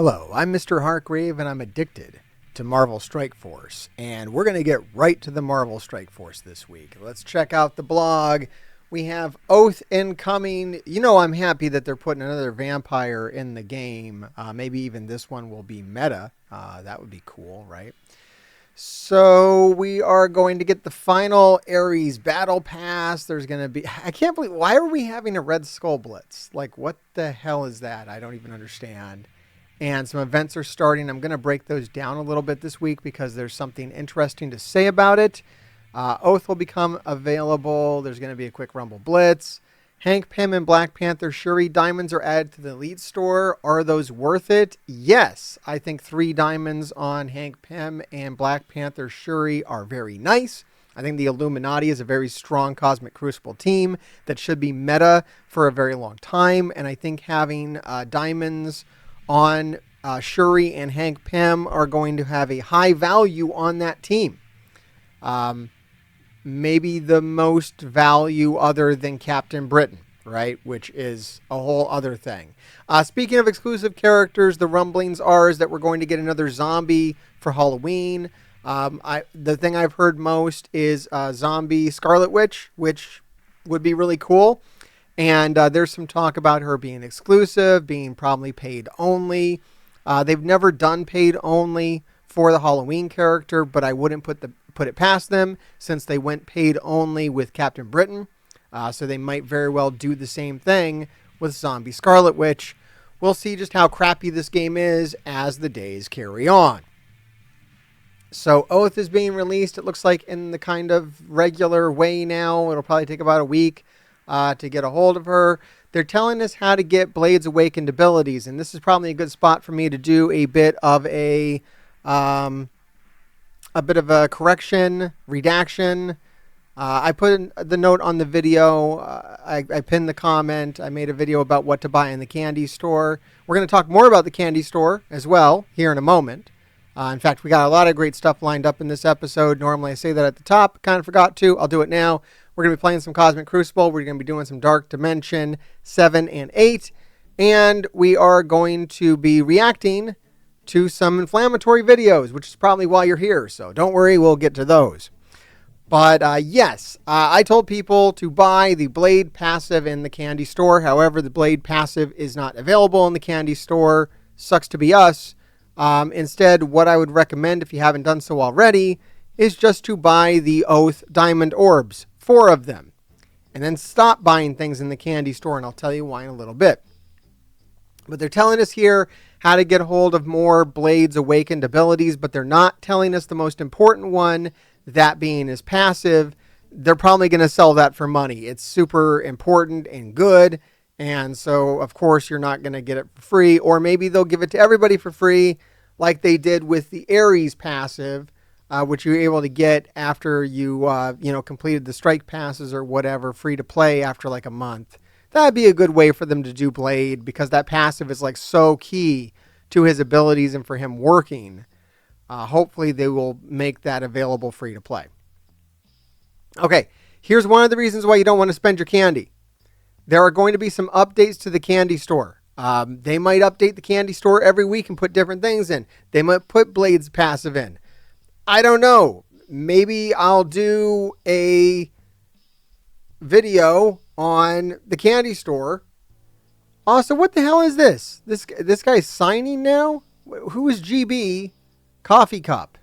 Hello, I'm Mr. Hargrave, and I'm addicted to Marvel Strike Force. And we're going to get right to the Marvel Strike Force this week. Let's check out the blog. We have Oath incoming. You know, I'm happy that they're putting another vampire in the game. Maybe even this one will be meta. That would be cool, right? So we are going to get the final Ares Battle Pass. There's going to be... I can't believe... Why are we having a Red Skull Blitz? Like, what the hell is that? I don't even understand. And some events are starting. I'm going to break those down a little bit this week because there's something interesting to say about it. Oath will become available. There's going to be a quick Rumble Blitz. Hank Pym and Black Panther Shuri diamonds are added to the Elite Store. Are those worth it? Yes. I think 3 diamonds on Hank Pym and Black Panther Shuri are very nice. I think the Illuminati is a very strong Cosmic Crucible team that should be meta for a very long time. And I think having diamonds on Shuri and Hank Pym are going to have a high value on that team. Maybe the most value other than Captain Britain, right? Which is a whole other thing. Speaking of exclusive characters, the rumblings are is that we're going to get another zombie for Halloween. The thing I've heard most is zombie Scarlet Witch, which would be really cool. And there's some talk about her being exclusive, being probably paid only. They've never done paid only for the Halloween character, but I wouldn't put it past them since they went paid only with Captain Britain. So they might very well do the same thing with Zombie Scarlet Witch. We'll see just how crappy this game is as the days carry on. So Oath is being released, it looks like, in the kind of regular way now. It'll probably take about a week to get a hold of her. They're telling us how to get Blade's awakened abilities, and this is probably a good spot for me to do a bit of a correction, redaction. I put in the note on the video. I pinned the comment. I made a video about what to buy in the candy store. We're going to talk more about the candy store as well here in a moment. In fact, we got a lot of great stuff lined up in this episode. Normally I say that at the top. Kind of forgot to. I'll do it now. We're going to be playing some Cosmic Crucible. We're going to be doing some Dark Dimension 7 and 8. And we are going to be reacting to some inflammatory videos, which is probably why you're here. So don't worry, we'll get to those. But yes, I told people to buy the Blade passive in the candy store. However, the Blade passive is not available in the candy store. Sucks to be us. Instead, what I would recommend, if you haven't done so already, is just to buy the Oath Diamond Orbs. 4 of them. And then stop buying things in the candy store, and I'll tell you why in a little bit. But they're telling us here how to get a hold of more Blade's awakened abilities, but they're not telling us the most important one, that being his passive. They're probably going to sell that for money. It's super important and good, and so, of course, you're not going to get it for free, or maybe they'll give it to everybody for free, like they did with the Ares passive, which you were able to get after you, completed the strike passes or whatever, free to play after like a month. That'd be a good way for them to do Blade because that passive is like so key to his abilities and for him working. Hopefully they will make that available free to play. Okay, here's one of the reasons why you don't want to spend your candy. There are going to be some updates to the candy store. They might update the candy store every week and put different things in. They might put Blade's passive in. I don't know. Maybe I'll do a video on the candy store. Also, what the hell is this? This guy's signing now? Who is GB Coffee Cup?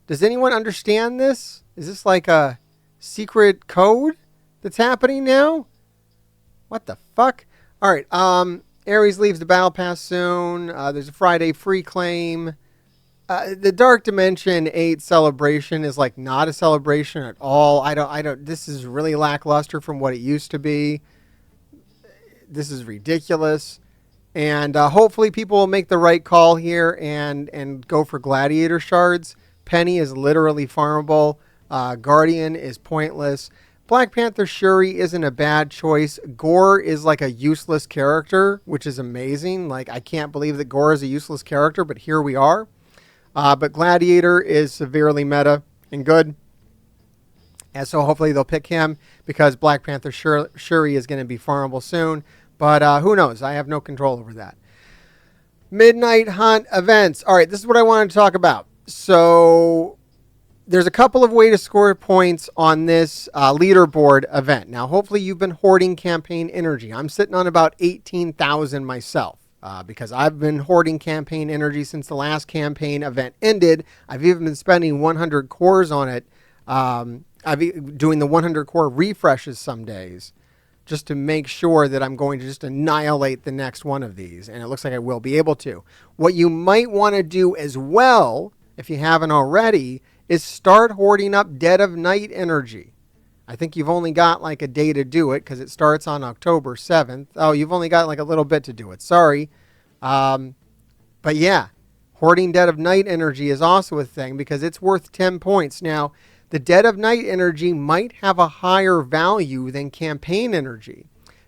Does anyone understand this? Is this like a secret code that's happening now? What the fuck? All right. Ares leaves the Battle Pass soon. There's a Friday free claim. The Dark Dimension 8 celebration is like not a celebration at all. I don't, this is really lackluster from what it used to be. This is ridiculous. And hopefully people will make the right call here and go for Gladiator shards. Penny is literally farmable. Guardian is pointless. Black Panther Shuri isn't a bad choice. Gore is like a useless character, which is amazing. Like, I can't believe that Gore is a useless character, but here we are. But Gladiator is severely meta and good. And so hopefully they'll pick him because Black Panther Shuri is going to be farmable soon. But who knows? I have no control over that. Midnight Hunt events. All right, this is what I wanted to talk about. So there's a couple of ways to score points on this leaderboard event. Now, hopefully you've been hoarding campaign energy. I'm sitting on about 18,000 myself because I've been hoarding campaign energy since the last campaign event ended. I've even been spending 100 cores on it. Doing the 100 core refreshes some days just to make sure that I'm going to just annihilate the next one of these. And it looks like I will be able to. What you might want to do as well, if you haven't already, is start hoarding up Dead of Night energy. I think you've only got like a day to do it because it starts on October 7th. Oh, you've only got like a little bit to do it. Sorry. But yeah, hoarding Dead of Night energy is also a thing because it's worth 10 points. Now, the Dead of Night energy might have a higher value than campaign energy,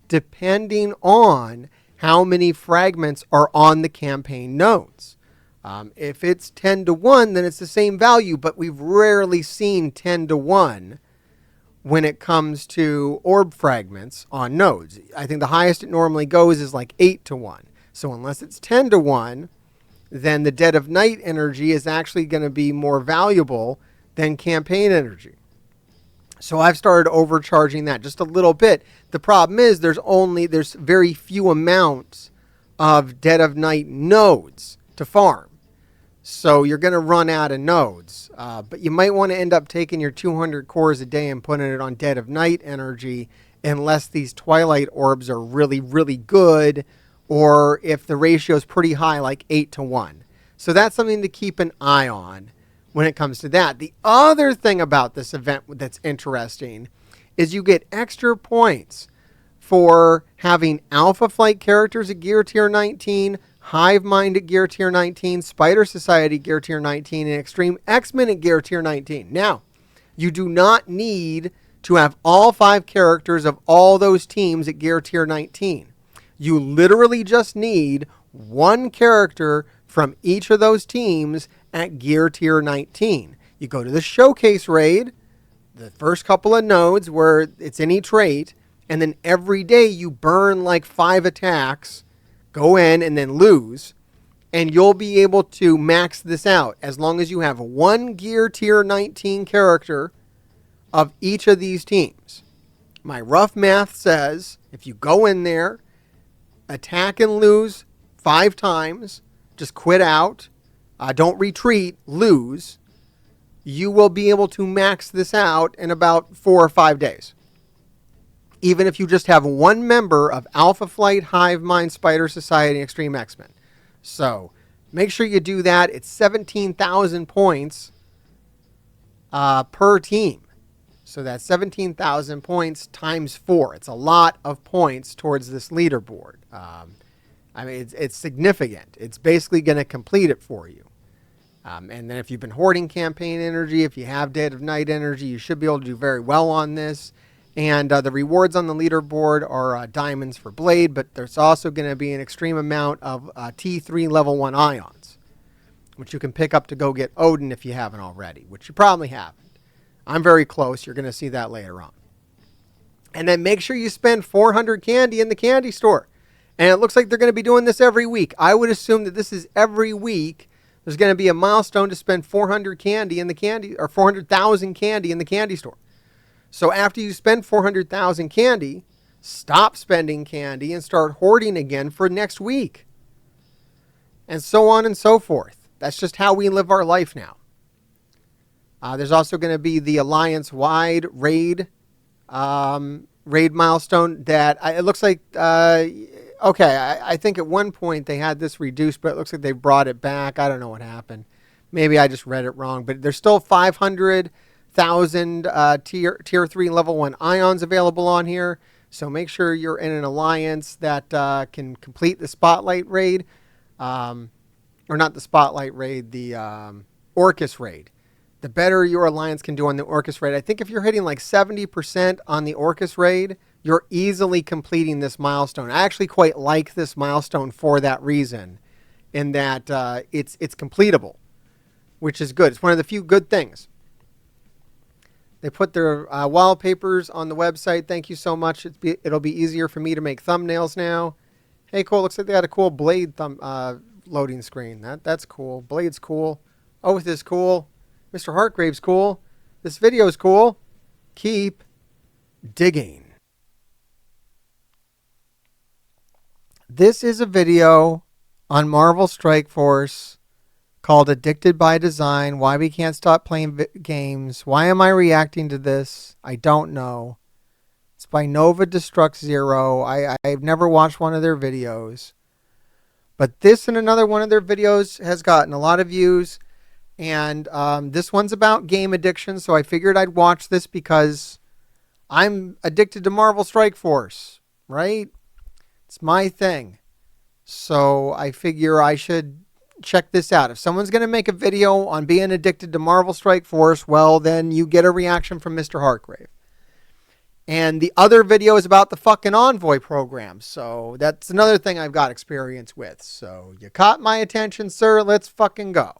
depending on how many fragments are on the campaign nodes. If it's 10 to 1, then it's the same value, but we've rarely seen 10 to 1 when it comes to orb fragments on nodes. I think the highest it normally goes is like 8 to 1. So unless it's 10 to 1, then the Dead of Night energy is actually going to be more valuable than campaign energy. So I've started overcharging that just a little bit. The problem is there's very few amounts of Dead of Night nodes to farm. So you're going to run out of nodes. But you might want to end up taking your 200 cores a day and putting it on Dead of Night energy unless these Twilight orbs are really, really good, or if the ratio is pretty high, like 8 to 1. So that's something to keep an eye on when it comes to that. The other thing about this event that's interesting is you get extra points for having Alpha Flight characters at Gear Tier 19, Hive Mind at Gear Tier 19, Spider Society Gear Tier 19, and Extreme X-Men at Gear Tier 19. Now, you do not need to have all 5 characters of all those teams at Gear Tier 19. You literally just need one character from each of those teams at Gear Tier 19. You go to the Showcase raid, the first couple of nodes where it's in each raid, and then every day you burn like 5 attacks, go in and then lose, and you'll be able to max this out as long as you have one Gear Tier 19 character of each of these teams. My rough math says if you go in there, attack and lose 5 times, just quit out, don't retreat, lose, you will be able to max this out in about 4 or 5 days. Even if you just have one member of Alpha Flight, Hive Mind, Spider Society, and Extreme X-Men. So make sure you do that. It's 17,000 points per team. So that's 17,000 points times 4. It's a lot of points towards this leaderboard. I mean, it's significant. It's basically going to complete it for you. And then if you've been hoarding campaign energy, if you have Dead of Night energy, you should be able to do very well on this. And the rewards on the leaderboard are diamonds for Blade, but there's also going to be an extreme amount of T3 level 1 ions, which you can pick up to go get Odin if you haven't already, which you probably haven't. I'm very close. You're going to see that later on. And then make sure you spend 400 candy in the candy store. And it looks like they're going to be doing this every week. I would assume that this is every week. There's going to be a milestone to spend 400 candy in the candy, or 400,000 candy in the candy store. So after you spend 400,000 candy, stop spending candy and start hoarding again for next week. And so on and so forth. That's just how we live our life now. There's also going to be the Alliance-wide raid milestone that it looks like, I think at one point they had this reduced, but it looks like they brought it back. I don't know what happened. Maybe I just read it wrong, but there's still 500,000 tier 3 level 1 ions available on here. So make sure you're in an alliance that can complete the Spotlight raid, or not the Spotlight raid, the Orcus raid. The better your alliance can do on the Orcus raid. I think if you're hitting like 70% on the Orcus raid, you're easily completing this milestone. I actually quite like this milestone for that reason, in that it's completable, which is good. It's one of the few good things. They put their wallpapers on the website. Thank you so much. It'll be easier for me to make thumbnails now. Hey, cool. Looks like they got a cool Blade loading screen. That's cool. Blade's cool. Oath is cool. Mr. Hartgrave's cool. This video is cool. Keep digging. This is a video on Marvel Strike Force called Addicted by Design. Why we can't stop playing games. Why am I reacting to this? I don't know. It's by Nova Destruct Zero. I've never watched one of their videos. But this and another one of their videos has gotten a lot of views. And this one's about game addiction. So I figured I'd watch this because I'm addicted to Marvel Strike Force, right? It's my thing. So I figure I should check this out. If someone's going to make a video on being addicted to Marvel Strike Force, well, then you get a reaction from Mr. Hartgrave. And the other video is about the fucking Envoy program. So that's another thing I've got experience with. So you caught my attention, sir. Let's fucking go.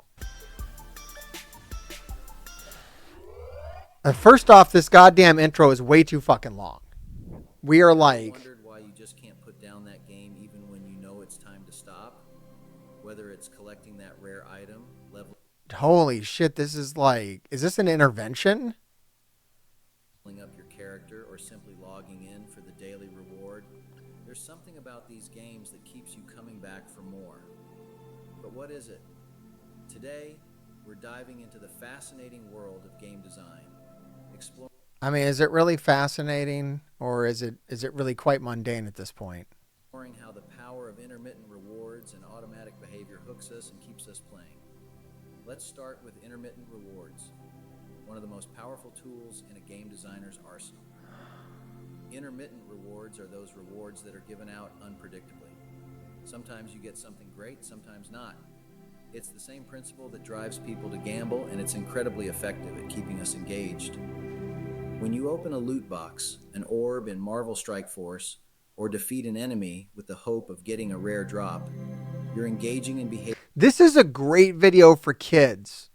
First off, this goddamn intro is way too fucking long. We are like... Wondered why you just can't put down that game even when you know it's time to stop? Whether it's collecting that rare item, leveling Holy shit, this is like... Is this an intervention? up your character, or simply logging in for the daily reward, there's something about these games that keeps you coming back for more. But what is it? Today, we're diving into the fascinating world of game design. I mean, is it really fascinating, or is it really quite mundane at this point? Exploring how the power of intermittent rewards and automatic behavior hooks us and keeps us playing. Let's start with intermittent rewards, one of the most powerful tools in a game designer's arsenal. Intermittent rewards are those rewards that are given out unpredictably. Sometimes you get something great, sometimes not. It's the same principle that drives people to gamble, and it's incredibly effective at keeping us engaged. When you open a loot box, an orb in Marvel Strike Force, or defeat an enemy with the hope of getting a rare drop, you're engaging in behavior. This is a great video for kids.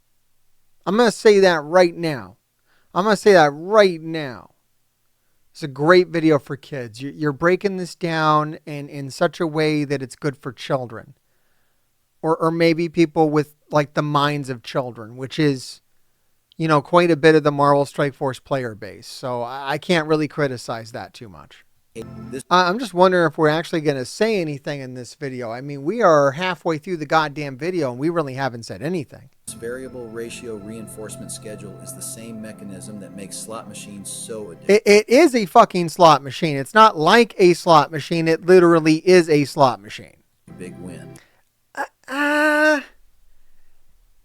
I'm going to say that right now. It's a great video for kids. You're breaking this down in such a way that it's good for children. Or maybe people with like the minds of children, which is, you know, quite a bit of the Marvel Strike Force player base. So I can't really criticize that too much. I'm just wondering if we're actually going to say anything in this video. I mean, we are halfway through the goddamn video and we really haven't said anything. This variable ratio reinforcement schedule is the same mechanism that makes slot machines so addictive. It is a fucking slot machine. It's not like a slot machine. It literally is a slot machine. Big win.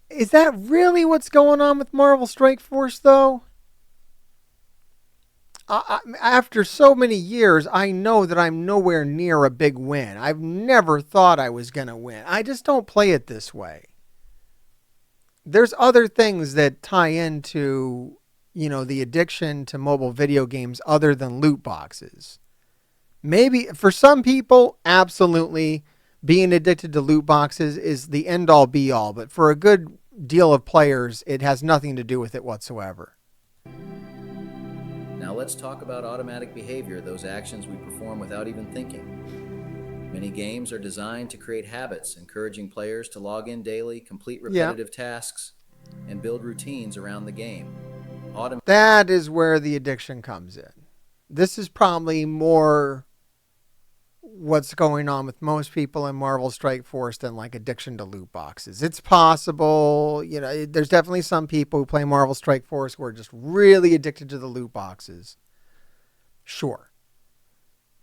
Is that really what's going on with Marvel Strike Force, though? After so many years, I know that I'm nowhere near a big win. I've never thought I was going to win. I just don't play it this way. There's other things that tie into, you know, the addiction to mobile video games other than loot boxes. Maybe for some people, absolutely, being addicted to loot boxes is the end-all be-all. But for a good deal of players, it has nothing to do with it whatsoever. Now let's talk about automatic behavior, those actions we perform without even thinking. Many games are designed to create habits, encouraging players to log in daily, complete repetitive tasks, and build routines around the game. That is where the addiction comes in. This is probably more what's going on with most people in Marvel Strike Force than like addiction to loot boxes. It's possible, you know, there's definitely some people who play Marvel Strike Force who are just really addicted to the loot boxes. Sure.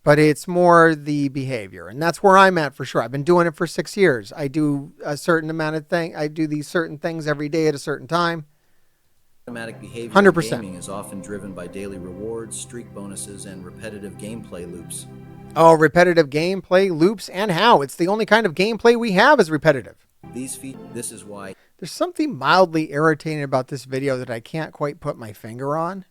But it's more the behavior, and that's where I'm at for sure. I've been doing it for 6 years. I do a certain amount of things. I do these certain things every day at a certain time. Automatic behavior 100%. in gaming is often driven by daily rewards, streak bonuses, and repetitive gameplay loops. Oh, repetitive gameplay loops, and how? It's the only kind of gameplay we have is repetitive. This is why there's something mildly irritating about this video that I can't quite put my finger on,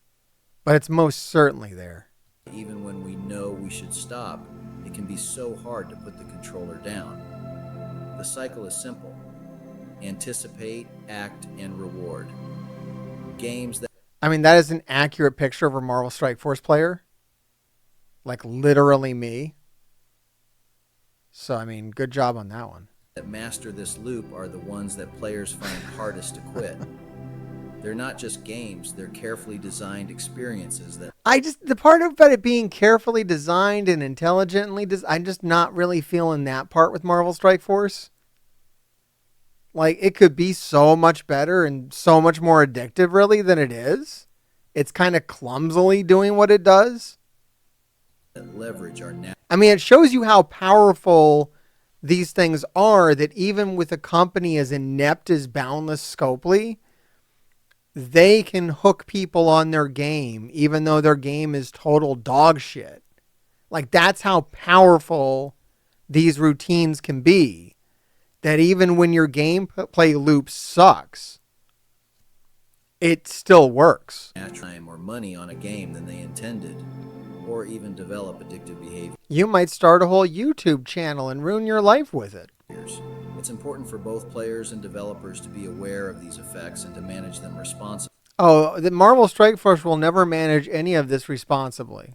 but it's most certainly there. Even when we know we should stop, it can be so hard to put the controller down. The cycle is simple. Anticipate, act, and reward. Games that... I mean, that is an accurate picture of a Marvel Strike Force player. Like literally me. So, I mean, good job on that one. that master this loop are the ones that players find hardest to quit. They're not just games, they're carefully designed experiences that The part about it being carefully designed and intelligently I'm just not really feeling that part with Marvel Strike Force. Like, it could be so much better and so much more addictive, really, than it is. It's kind of clumsily doing what it does. leverage our I mean, it shows you how powerful these things are, that even with a company as inept as Boundless Scopely, they can hook people on their game, even though their game is total dog shit. Like, that's how powerful these routines can be. That even when your gameplay loop sucks, it still works. time or money on a game than they intended, or even develop addictive behaviors. You might start a whole YouTube channel and ruin your life with it. It's important for both players and developers to be aware of these effects and to manage them responsibly. Oh, the Marvel Strike Force will never manage any of this responsibly.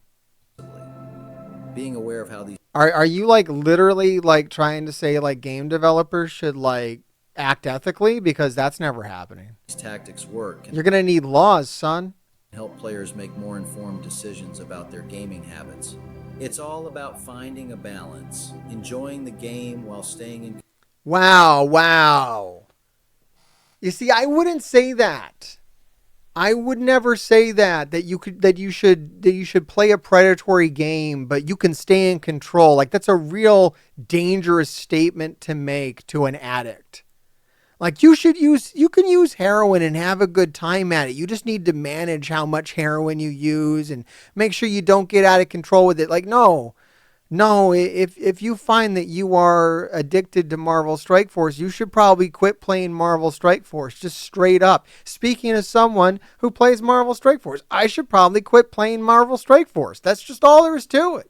Being aware of how these Are you like literally like trying to say like game developers should like act ethically? Because that's never happening. tactics work You're going to need laws, son. help players make more informed decisions about their gaming habits. It's all about finding a balance, enjoying the game while staying in. Wow. You see, I wouldn't say that. I would never say that you should play a predatory game, but you can stay in control. Like, that's a real dangerous statement to make to an addict. Like, you can use heroin and have a good time at it. You just need to manage how much heroin you use and make sure you don't get out of control with it. Like, no, if you find that you are addicted to Marvel Strike Force, you should probably quit playing Marvel Strike Force, just straight up. Speaking as someone who plays Marvel Strike Force, I should probably quit playing Marvel Strike Force. That's just all there is to it.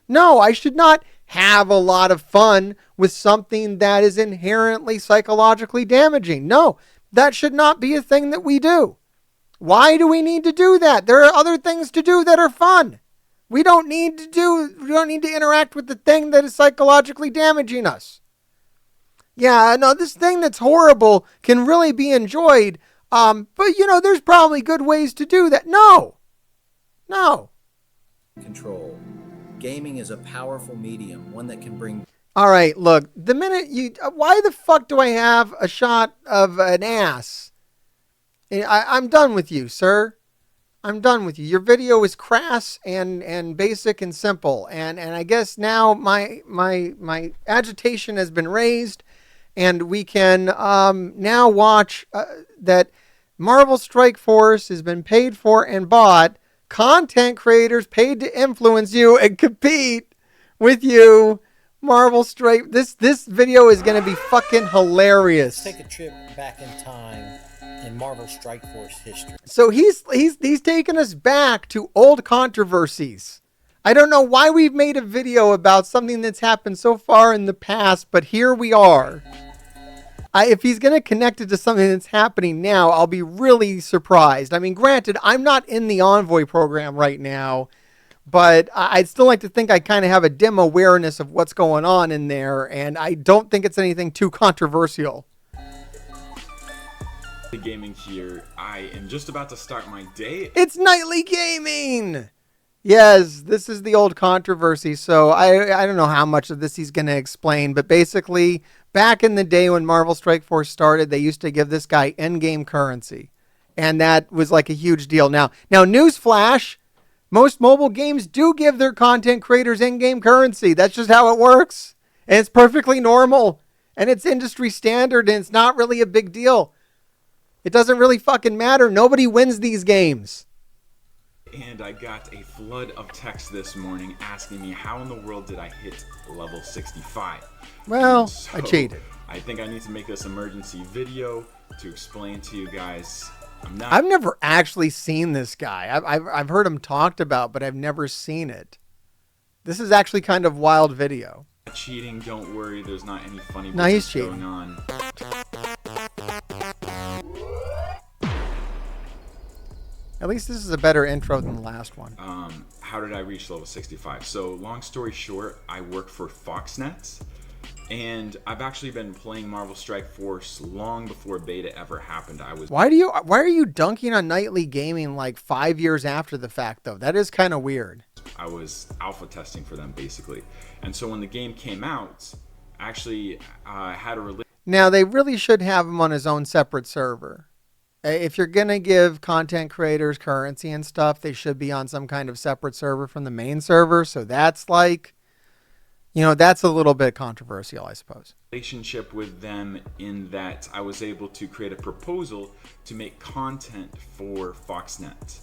No, I should not have a lot of fun with something that is inherently psychologically damaging. No, that should not be a thing that we do. Why do we need to do that? There are other things to do that are fun. We don't need to interact with the thing that is psychologically damaging us. Yeah, no, this thing that's horrible can really be enjoyed. But there's probably good ways to do that. No. Control. Gaming is a powerful medium, one that can bring. All right, look, the minute why the fuck do I have a shot of an ass? I'm done with you, sir. I'm done with you. Your video is crass and basic and simple. And I guess now my agitation has been raised, and we can now watch that Marvel Strike Force has been paid for and bought. Content creators paid to influence you and compete with you. Marvel Strike. This video is going to be fucking hilarious. Let's take a trip back in time in Marvel Strike Force history. So he's taking us back to old controversies. I don't know why we've made a video about something that's happened so far in the past, but here we are. If he's going to connect it to something that's happening now, I'll be really surprised. I mean, granted, I'm not in the Envoy program right now, but I'd still like to think I kind of have a dim awareness of what's going on in there, and I don't think it's anything too controversial. The gaming here. I am just about to start my day. It's nightly gaming. Yes, this is the old controversy. So I don't know how much of this he's going to explain, but basically back in the day when Marvel Strike Force started, they used to give this guy in-game currency, and that was like a huge deal. Now newsflash, most mobile games do give their content creators in-game currency. That's just how it works, and it's perfectly normal, and it's industry standard, and it's not really a big deal. It doesn't really fucking matter. Nobody wins these games. And I got a flood of texts this morning asking me how in the world did I hit level 65. Well, So, I cheated. I think I need to make this emergency video to explain to you guys. I've never actually seen this guy. I've heard him talked about, but I've never seen it. This is actually kind of wild video. Cheating, don't worry. There's not any funny No, he's business cheating. going on. At least this is a better intro than the last one. How did I reach level 65? So long story short, I work for Foxnet, And I've actually been playing Marvel Strike Force long before beta ever happened. Why are you dunking on Nightly Gaming like 5 years after the fact though? That is kind of weird. I was alpha testing for them basically. And so when the game came out, I actually had a release. Now they really should have him on his own separate server. If you're going to give content creators currency and stuff, they should be on some kind of separate server from the main server. So that's like, that's a little bit controversial, I suppose. Relationship with them in that I was able to create a proposal to make content for Foxnet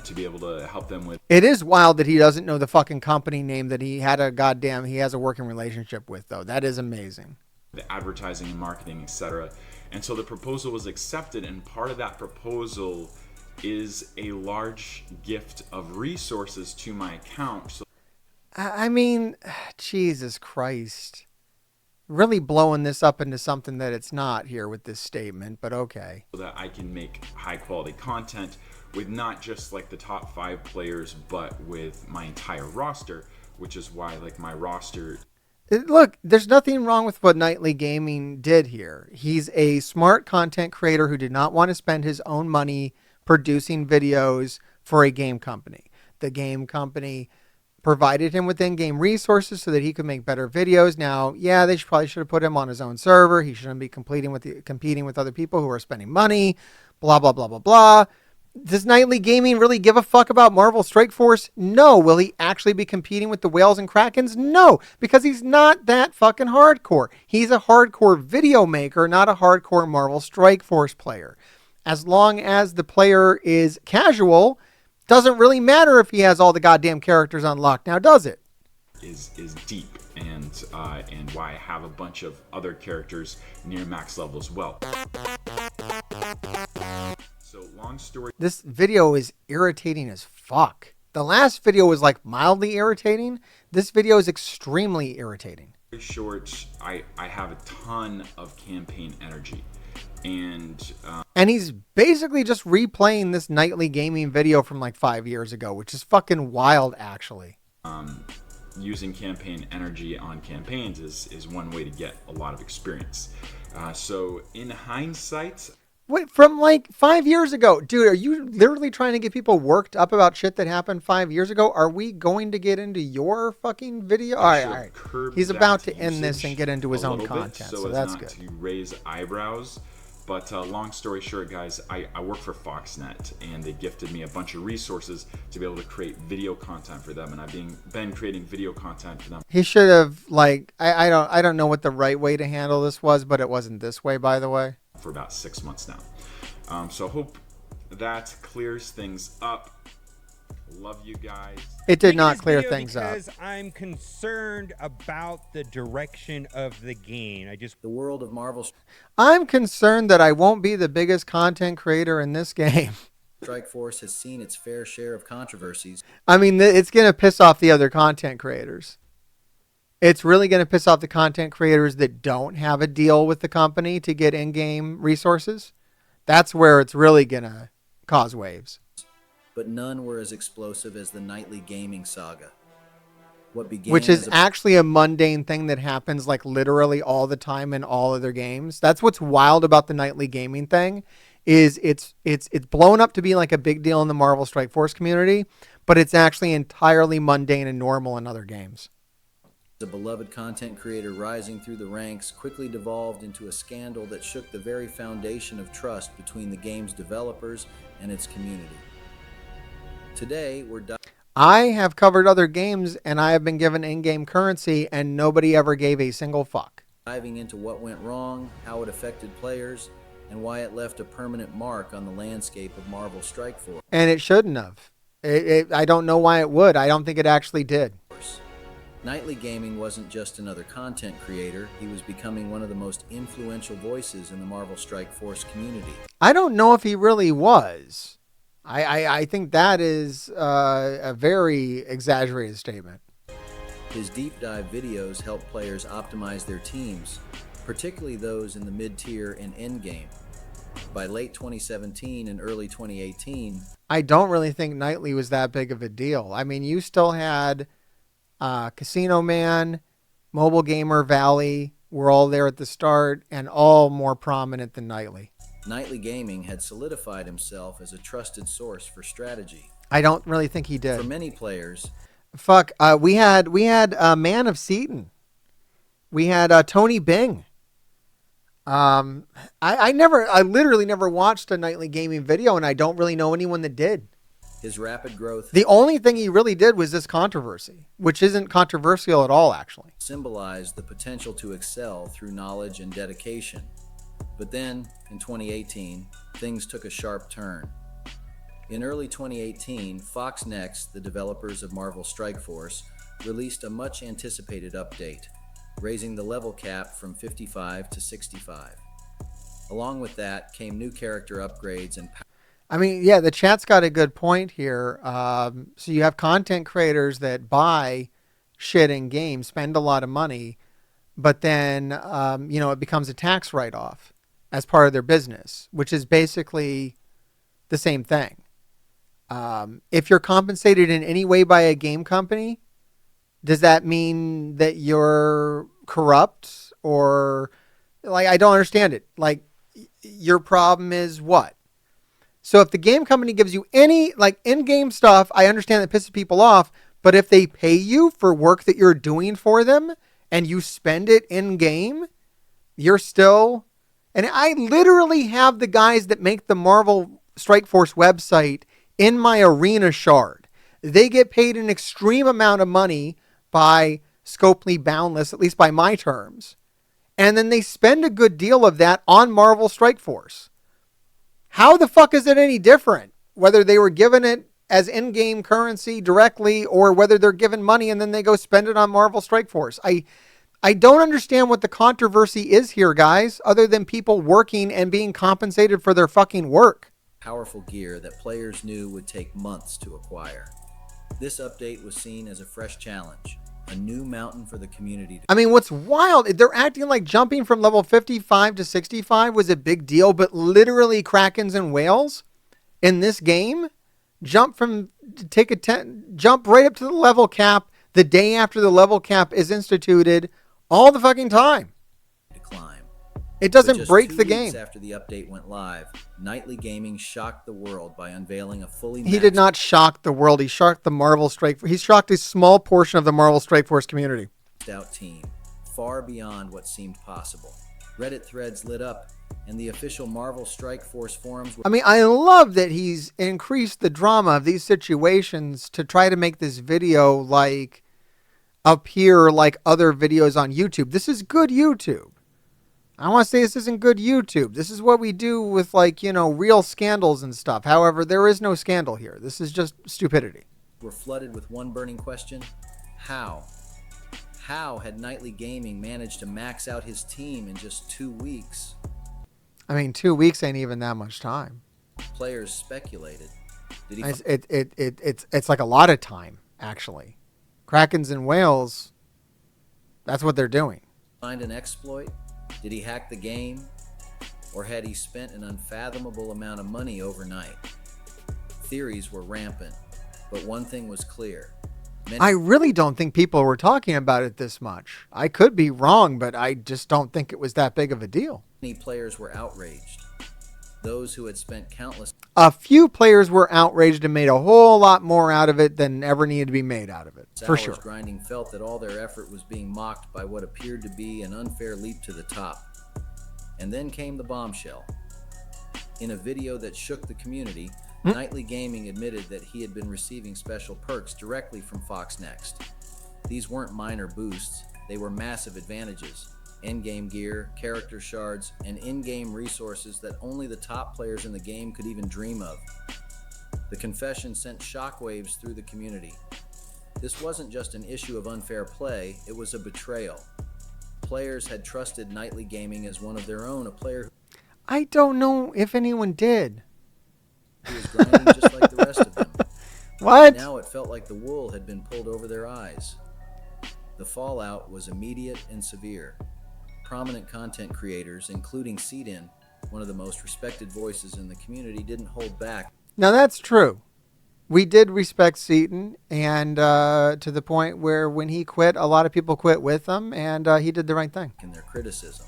to be able to help them with. It is wild that he doesn't know the fucking company name that he has a working relationship with, though. That is amazing. The advertising and marketing, etc. And so the proposal was accepted, and part of that proposal is a large gift of resources to my account. So I mean, Jesus Christ. Really blowing this up into something that it's not here with this statement, but okay. So that I can make high quality content with not just like the top 5 players, but with my entire roster, which is why like my roster. Look, there's nothing wrong with what Nightly Gaming did here. He's a smart content creator who did not want to spend his own money producing videos for a game company. The game company provided him with in-game resources so that he could make better videos. Now, yeah, they probably should have put him on his own server. He shouldn't be competing with other people who are spending money, blah, blah, blah, blah, blah. Does Nightly Gaming really give a fuck about Marvel Strike Force? No. Will he actually be competing with the Whales and Krakens? No, because he's not that fucking hardcore. He's a hardcore video maker, not a hardcore Marvel Strike Force player. As long as the player is casual, doesn't really matter if he has all the goddamn characters unlocked now, does it? Is deep and why I have a bunch of other characters near max level as well. So long story. This video is irritating as fuck. The last video was like mildly irritating. This video is extremely irritating. Short, I have a ton of campaign energy. And he's basically just replaying this Nightly Gaming video from like 5 years ago, which is fucking wild, actually. Using campaign energy on campaigns is one way to get a lot of experience. So in hindsight... Wait, from like 5 years ago? Dude, are you literally trying to get people worked up about shit that happened 5 years ago? Are we going to get into your fucking video? All right. He's about to end this and get into his own content, so that's good. To raise eyebrows. But long story short, guys, I work for Foxnet, and they gifted me a bunch of resources to be able to create video content for them, and I've been creating video content for them. He should have, like, I don't know what the right way to handle this was, but it wasn't this way, by the way. For about 6 months now. So hope that clears things up. Love you guys. It did not clear things up. Because I'm concerned about the direction of the game. The world of Marvel I'm concerned that I won't be the biggest content creator in this game. Strike Force has seen its fair share of controversies. I mean, it's going to piss off the other content creators. It's really going to piss off the content creators that don't have a deal with the company to get in-game resources. That's where it's really going to cause waves. But none were as explosive as the Nightly Gaming saga. Which is actually a mundane thing that happens like literally all the time in all other games. That's what's wild about the Nightly Gaming thing, is it's blown up to be like a big deal in the Marvel Strike Force community, but it's actually entirely mundane and normal in other games. The beloved content creator rising through the ranks quickly devolved into a scandal that shook the very foundation of trust between the game's developers and its community. Today, I have covered other games and I have been given in-game currency and nobody ever gave a single fuck. Diving into what went wrong, how it affected players, and why it left a permanent mark on the landscape of Marvel Strike Force. And it shouldn't have. I don't know why it would. I don't think it actually did. Nightly Gaming wasn't just another content creator. He was becoming one of the most influential voices in the Marvel Strike Force community. I don't know if he really was. I think that is a very exaggerated statement. His deep dive videos help players optimize their teams, particularly those in the mid-tier and endgame. By late 2017 and early 2018... I don't really think Nightly was that big of a deal. I mean, you still had Casino Man, Mobile Gamer Valley, were all there at the start and all more prominent than Nightly. Nightly Gaming had solidified himself as a trusted source for strategy. I don't really think he did. For many players, Fuck, we had Man of Seaton. We had Tony Bing. I literally never watched a Nightly Gaming video, and I don't really know anyone that did. his rapid growth The only thing he really did was this controversy, which isn't controversial at all, actually. symbolized the potential to excel through knowledge and dedication. But then, in 2018, things took a sharp turn. In early 2018, Fox Next, the developers of Marvel Strike Force, released a much anticipated update, raising the level cap from 55 to 65. Along with that came new character upgrades and I mean, yeah, the chat's got a good point here. So you have content creators that buy shit in games, spend a lot of money, but then, it becomes a tax write-off as part of their business, which is basically the same thing. If you're compensated in any way by a game company, does that mean that you're corrupt or I don't understand it. Your problem is what? So if the game company gives you any in-game stuff, I understand that pisses people off, but if they pay you for work that you're doing for them and you spend it in-game, you're still... And I literally have the guys that make the Marvel Strike Force website in my arena shard. They get paid an extreme amount of money by Scopely Boundless, at least by my terms. And then they spend a good deal of that on Marvel Strike Force. How the fuck is it any different? Whether they were given it as in-game currency directly or whether they're given money and then they go spend it on Marvel Strike Force. I don't understand what the controversy is here, guys, other than people working and being compensated for their fucking work. powerful gear that players knew would take months to acquire. This update was seen as a fresh challenge, a new mountain for the community. I mean, what's wild, they're acting like jumping from level 55 to 65 was a big deal, but literally Krakens and whales in this game jump right up to the level cap the day after the level cap is instituted all the fucking time. To climb. It doesn't But just break 2 the weeks game. After the update went live, Nightly Gaming shocked the world by unveiling a fully He did not shock the world. He shocked the Marvel Strike. He shocked a small portion of the Marvel Strike Force community. out team, far beyond what seemed possible. Reddit threads lit up, and the official Marvel Strike Force forums were I mean, I love that he's increased the drama of these situations to try to make this video appear like other videos on YouTube. This is good YouTube. I want to say this isn't good YouTube. This is what we do with real scandals and stuff. However, there is no scandal here. This is just stupidity. were flooded with one burning question: how? How had Nightly Gaming managed to max out his team in just 2 weeks? I mean, 2 weeks ain't even that much time. Players speculated. Did he It's like a lot of time, actually. Krakens and whales, that's what they're doing. find an exploit? Did he hack the game? Or had he spent an unfathomable amount of money overnight? Theories were rampant, but one thing was clear. I really don't think people were talking about it this much. I could be wrong, but I just don't think it was that big of a deal. Many players were outraged. Those who had spent countless A few players were outraged and made a whole lot more out of it than ever needed to be made out of it, for hours sure. grinding felt that all their effort was being mocked by what appeared to be an unfair leap to the top. And then came the bombshell. In a video that shook the community, Nightly Gaming admitted that he had been receiving special perks directly from Fox Next. These weren't minor boosts, they were massive advantages. In-game gear, character shards, and in-game resources that only the top players in the game could even dream of. The confession sent shockwaves through the community. This wasn't just an issue of unfair play, it was a betrayal. Players had trusted Nightly Gaming as one of their own, a player I don't know if anyone did. who was grinding just like the rest of them. What? Now it felt like the wool had been pulled over their eyes. The fallout was immediate and severe. Prominent content creators, including Seedin, one of the most respected voices in the community, didn't hold back. Now that's true. We did respect Seaton, and to the point where when he quit, a lot of people quit with him, and he did the right thing. In their criticism.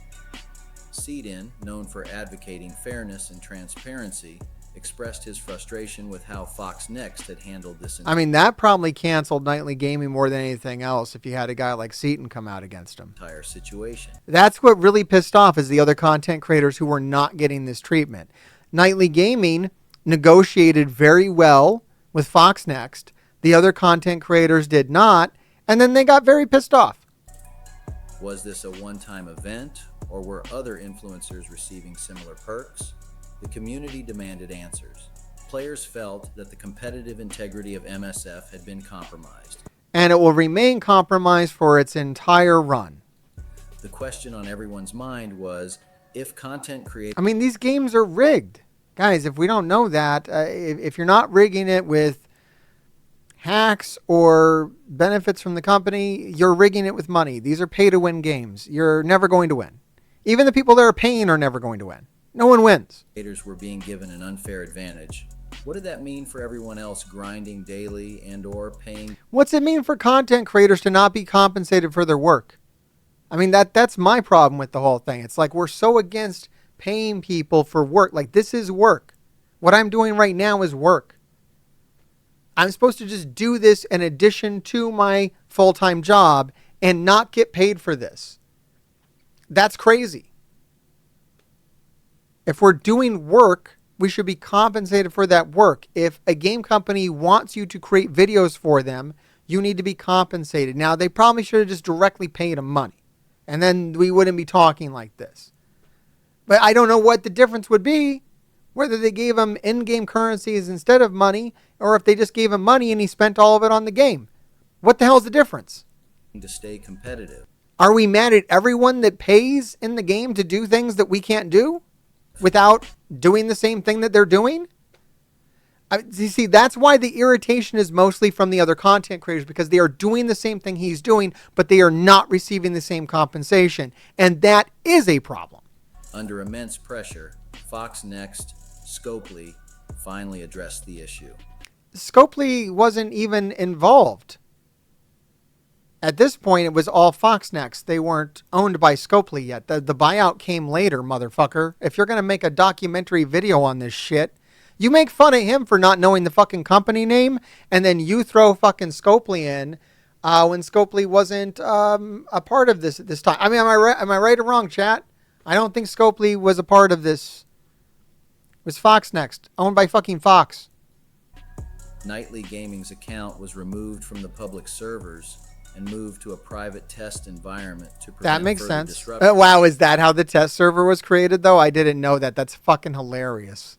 Seaton, known for advocating fairness and transparency, expressed his frustration with how Fox Next had handled this I mean, that probably canceled nightly gaming more than anything else if you had a guy like Seaton come out against him. entire situation. That's what really pissed off is the other content creators who were not getting this treatment. Nightly gaming negotiated very well with Fox Next. The other content creators did not, and then they got very pissed off. Was this a one-time event, or were other influencers receiving similar perks? The community demanded answers. Players felt that the competitive integrity of MSF had been compromised. And it will remain compromised for its entire run. The question on everyone's mind was, if content creators... I mean, these games are rigged. Guys, if we don't know that, if you're not rigging it with hacks or benefits from the company, you're rigging it with money. These are pay-to-win games. You're never going to win. Even the people that are paying are never going to win. No one wins. Creators were being given an unfair advantage. What did that mean for everyone else grinding daily and or paying? What's it mean for content creators to not be compensated for their work? I mean, that's my problem with the whole thing. It's like we're so against paying people for work. Like, this is work. What I'm doing right now is work. I'm supposed to just do this in addition to my full-time job and not get paid for this. That's crazy. If we're doing work, we should be compensated for that work. If a game company wants you to create videos for them, you need to be compensated. Now, they probably should have just directly paid them money, and then we wouldn't be talking like this. But I don't know what the difference would be, whether they gave him in-game currencies instead of money, or if they just gave him money and he spent all of it on the game. What the hell's the difference? To stay competitive. Are we mad at everyone that pays in the game to do things that we can't do without doing the same thing that they're doing? You see, that's why the irritation is mostly from the other content creators, because they are doing the same thing he's doing, but they are not receiving the same compensation. And that is a problem. Under immense pressure, Fox Next, Scopely finally addressed the issue. Scopely wasn't even involved. At this point, it was all Fox Next. They weren't owned by Scopely yet. The buyout came later, motherfucker. If you're going to make a documentary video on this shit, you make fun of him for not knowing the fucking company name, and then you throw fucking Scopely in when Scopely wasn't a part of this at this time. I mean, am I right or wrong, chat? I don't think Scopely was a part of this. It was Fox Next, owned by fucking Fox. Nightly Gaming's account was removed from the public servers and moved to a private test environment to prevent that makes further sense. disruption. Wow, is that how the test server was created, though? I didn't know that. That's fucking hilarious.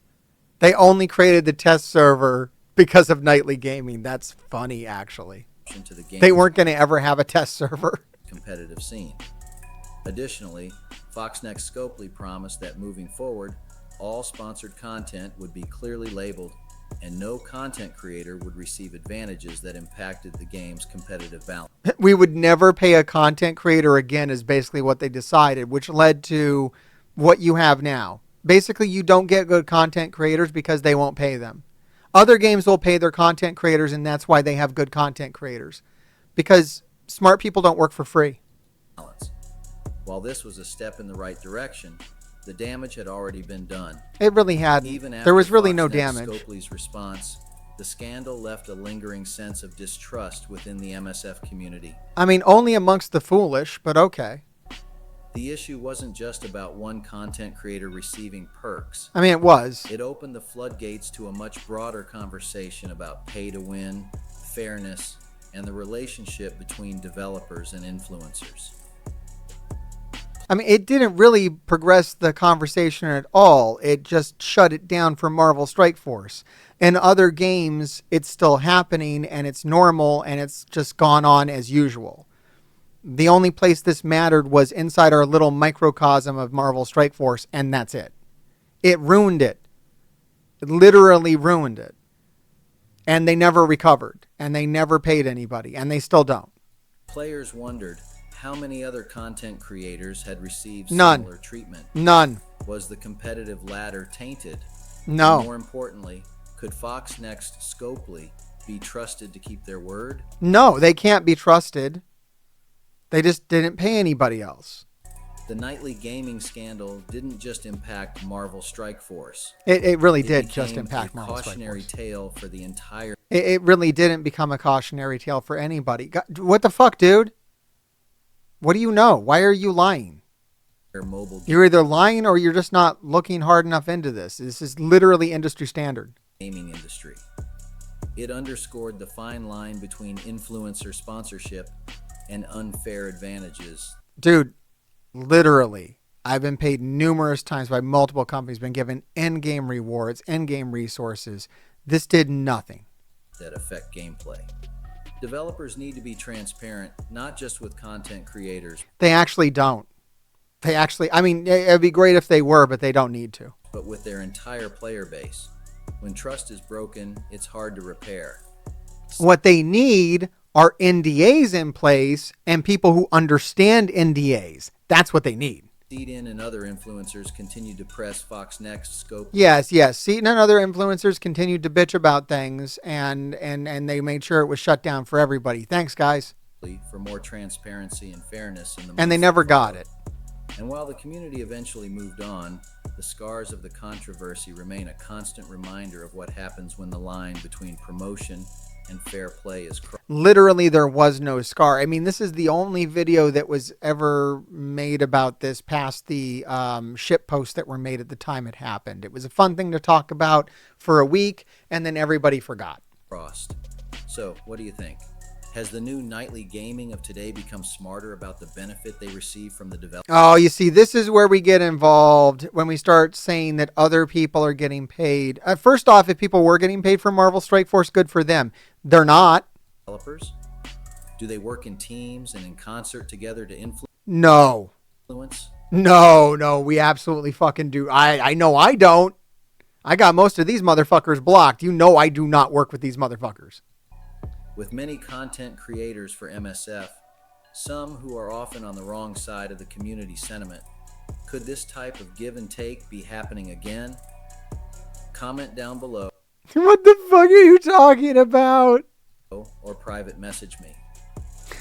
They only created the test server because of Nightly Gaming. That's funny, actually. To the They weren't going to ever have a test server. Competitive scene. Additionally, Fox Next Scopely promised that moving forward, all sponsored content would be clearly labeled and no content creator would receive advantages that impacted the game's competitive balance. We would never pay a content creator again is basically what they decided, which led to what you have now. Basically, you don't get good content creators because they won't pay them. Other games will pay their content creators, and that's why they have good content creators. Because smart people don't work for free. While this was a step in the right direction, the damage had already been done. It really had. Even after There was really Fox no Next damage. Scopely's response, the scandal left a lingering sense of distrust within the MSF community. I mean, only amongst the foolish, but okay. The issue wasn't just about one content creator receiving perks. I mean, it was. It opened the floodgates to a much broader conversation about pay to win, fairness, and the relationship between developers and influencers. I mean, it didn't really progress the conversation at all. It just shut it down for Marvel Strike Force. In other games, it's still happening, and it's normal, and it's just gone on as usual. The only place this mattered was inside our little microcosm of Marvel Strike Force, and that's it. It ruined it. It literally ruined it. And they never recovered, and they never paid anybody, and they still don't. Players wondered how many other content creators had received None. similar treatment. None. Was the competitive ladder tainted? No. And more importantly, Could Fox Next Scopely be trusted to keep their word? No, they can't be trusted. They just didn't pay anybody else. The nightly gaming scandal didn't just impact Marvel Strike Force. It really It did just became impact a Marvel Strike cautionary Force. tale for the entire It really didn't become a cautionary tale for anybody. What the fuck, dude? What do you know? Why are you lying? mobile You're either lying or you're just not looking hard enough into this. This is literally industry standard. gaming industry. It underscored the fine line between influencer sponsorship and unfair advantages. Dude, literally, I've been paid numerous times by multiple companies, been given in-game rewards, in-game resources. This did nothing. That affect gameplay. Developers need to be transparent, not just with content creators, They actually don't. I mean, it'd be great if they were, but they don't need to. but with their entire player base. When trust is broken, it's hard to repair. What they need are NDAs in place and people who understand NDAs. That's what they need. Seedin and other influencers continue to press Fox Next scope Yes. Seaton and other influencers continued to bitch about things, and they made sure it was shut down for everybody. Thanks, guys. for more transparency and fairness in the And they months never that got followed. it. And while the community eventually moved on, the scars of the controversy remain a constant reminder of what happens when the line between promotion and fair play is crossed. Literally, there was no scar. I mean, this is the only video that was ever made about this past the ship posts that were made at the time it happened. It was a fun thing to talk about for a week, and then everybody forgot. So, what do you think? Has the new nightly gaming of today become smarter about the benefit they receive from the development? Oh, you see, this is where we get involved when we start saying that other people are getting paid. First off, if people were getting paid for Marvel Strike Force, good for them. They're not. Developers? Do they work in teams and in concert together to No. influence? No, we absolutely fucking do. I know I don't. I got most of these motherfuckers blocked. You know I do not work with these motherfuckers. With many content creators for MSF, some who are often on the wrong side of the community sentiment, could this type of give and take be happening again? Comment down below What the fuck are you talking about? or private message me.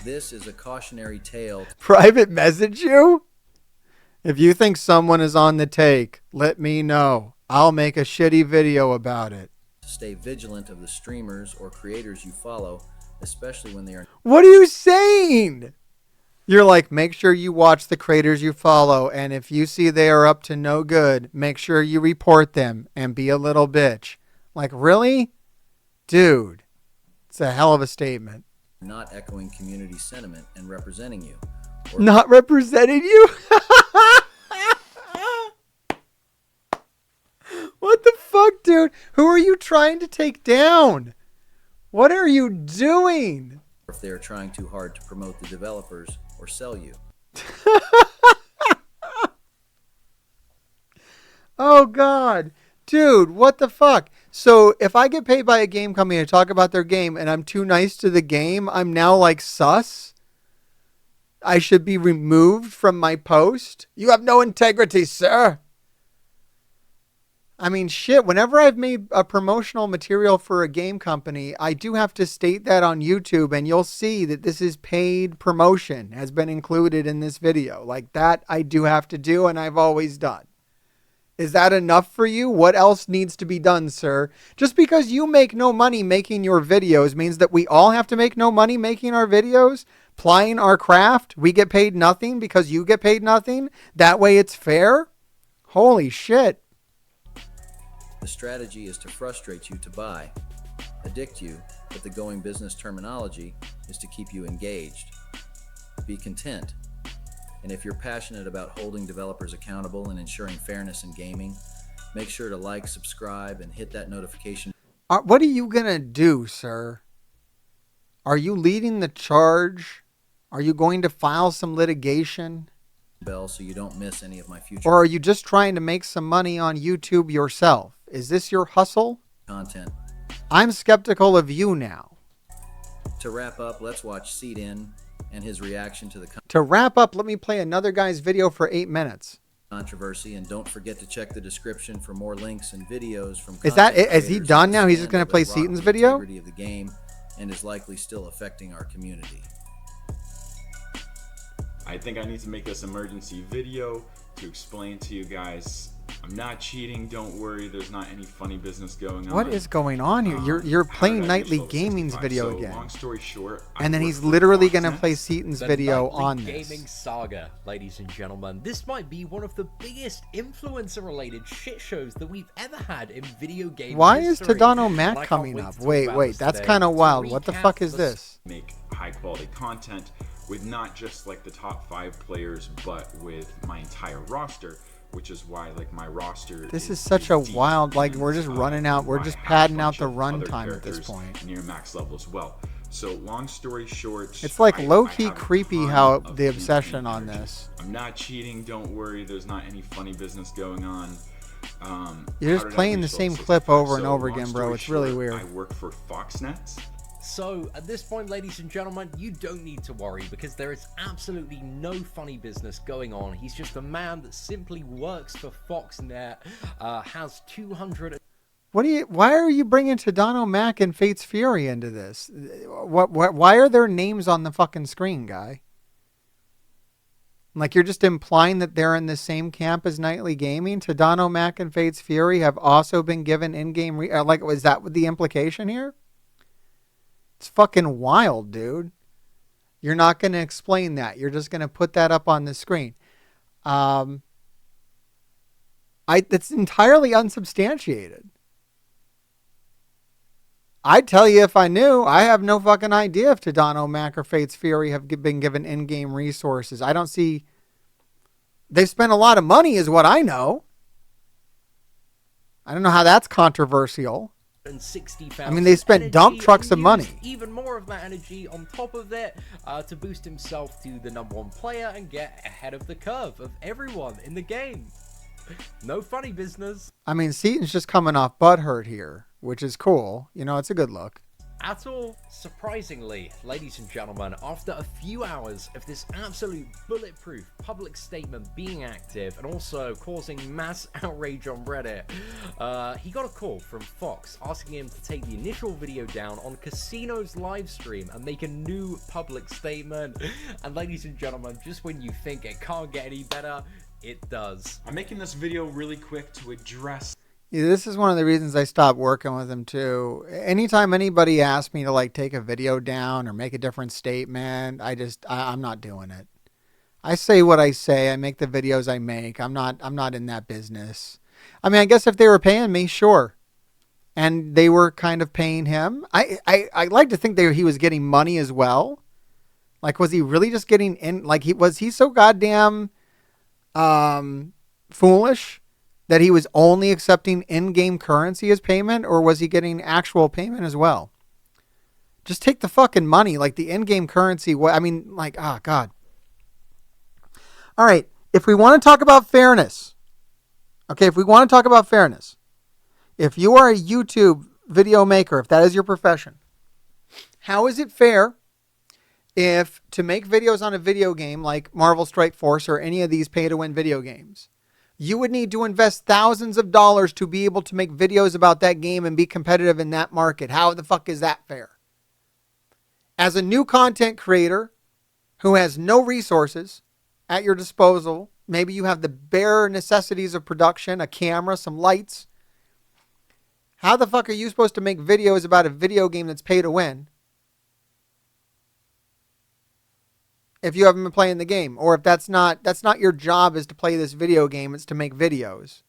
This is a cautionary tale Private message you? If you think someone is on the take, let me know. I'll make a shitty video about it. to stay vigilant of the streamers or creators you follow, especially when they are What are you saying? You're like, make sure you watch the creators you follow, and if you see they are up to no good, make sure you report them and be a little bitch. Like, really? Dude, it's a hell of a statement. not echoing community sentiment and representing you. Not representing you? What the fuck, dude? Who are you trying to take down? What are you doing? Or if they are trying too hard to promote the developers or sell you. Oh, God. Dude, what the fuck? So if I get paid by a game company to talk about their game and I'm too nice to the game, I'm now like sus? I should be removed from my post? You have no integrity, sir. I mean, shit, whenever I've made a promotional material for a game company, I do have to state that on YouTube, and you'll see that this is paid promotion has been included in this video. Like that I do have to do, and I've always done. Is that enough for you? What else needs to be done, sir? Just because you make no money making your videos means that we all have to make no money making our videos? Plying our craft? We get paid nothing because you get paid nothing? That way it's fair? Holy shit. The strategy is to frustrate you to buy, addict you, but the going business terminology is to keep you engaged. Be content. And if you're passionate about holding developers accountable and ensuring fairness in gaming, make sure to like, subscribe, and hit that notification What are you going to do, sir? Are you leading the charge? Are you going to file some litigation? bell so you don't miss any of my future Or are you just trying to make some money on YouTube yourself? Is this your hustle? content. I'm skeptical of you now. To wrap up, let's watch Seedin and his reaction to the To wrap up, let me play another guy's video for 8 minutes. controversy, and don't forget to check the description for more links and videos from Is that content it? Is he creators done that now? He's just stand going to play that rock Seaton's the video? integrity of the game and is likely still affecting our community. I think I need to make this emergency video to explain to you guys I'm not cheating, don't worry, there's not any funny business going on. What is going on here? You're How playing did I Nightly use level Gaming's 65? video So, again. long story short, And then I he's work for literally going to Foxnet. play Seaton's The video Nightly on Gaming this. saga, ladies and gentlemen. This might be one of the biggest influencer-related shit shows that we've ever had in video game Why is history. Tadano And Mac I can't coming wait up? to talk Wait, about wait, this that's today. kind of To wild. What the recap fuck is the this? Make high quality content with not just like the top 5 players, but with my entire roster, which is why like my roster This is such a deep, wild, like, and, we're just running out, we're I just have a padding out bunch the of other runtime at this characters point. near max level as well. So long story short, It's like I low-key have a creepy ton how of the obsession campaign on energy. this. I'm not cheating, don't worry, there's not any funny business going on. You're just how did I playing the reach same level clip 65? over and So, over long again, bro. story It's really short, weird. I work for Foxnet. So, at this point, ladies and gentlemen, you don't need to worry because there is absolutely no funny business going on. He's just a man that simply works for Foxnet, has 200... Why are you bringing Tadano Mac and Fate's Fury into this? Why are their names on the fucking screen, guy? Like, you're just implying that they're in the same camp as Nightly Gaming? Tadano Mac and Fate's Fury have also been given in-game... like, was that the implication here? It's fucking wild, dude. You're not going to explain that. You're just going to put that up on the screen. It's entirely unsubstantiated. I'd tell you if I knew. I have no fucking idea if Tadano Mac or Fate's Fury have been given in-game resources. I don't see... They've spent a lot of money is what I know. I don't know how that's controversial. I mean, they spent dump trucks of money. Even more of that energy on top of it to boost himself to the #1 player and get ahead of the curve of everyone in the game. No funny business. I mean, Seaton's just coming off butthurt here, which is cool. You know, it's a good look. At all. Surprisingly, ladies and gentlemen, after a few hours of this absolute bulletproof public statement being active and also causing mass outrage on Reddit, he got a call from Fox asking him to take the initial video down on Casino's live stream and make a new public statement. And ladies and gentlemen, just when you think it can't get any better, it does. I'm making this video really quick to address... Yeah, this is one of the reasons I stopped working with him too. Anytime anybody asks me to like take a video down or make a different statement, I'm not doing it. I say what I say. I make the videos I make. I'm not in that business. I mean, I guess if they were paying me, sure. And they were kind of paying him. I like to think he was getting money as well. Like, was he really just getting in? Like, was he so goddamn foolish that he was only accepting in-game currency as payment, or was he getting actual payment as well? Just take the fucking money, like the in-game currency. I mean, like, oh, God. All right, if we want to talk about fairness, if you are a YouTube video maker, if that is your profession, how is it fair if to make videos on a video game like Marvel Strike Force or any of these pay-to-win video games, you would need to invest thousands of dollars to be able to make videos about that game and be competitive in that market? How the fuck is that fair? As a new content creator who has no resources at your disposal, maybe you have the bare necessities of production, a camera, some lights. How the fuck are you supposed to make videos about a video game that's pay to win if you haven't been playing the game, or if that's not your job is to play this video game, it's to make videos?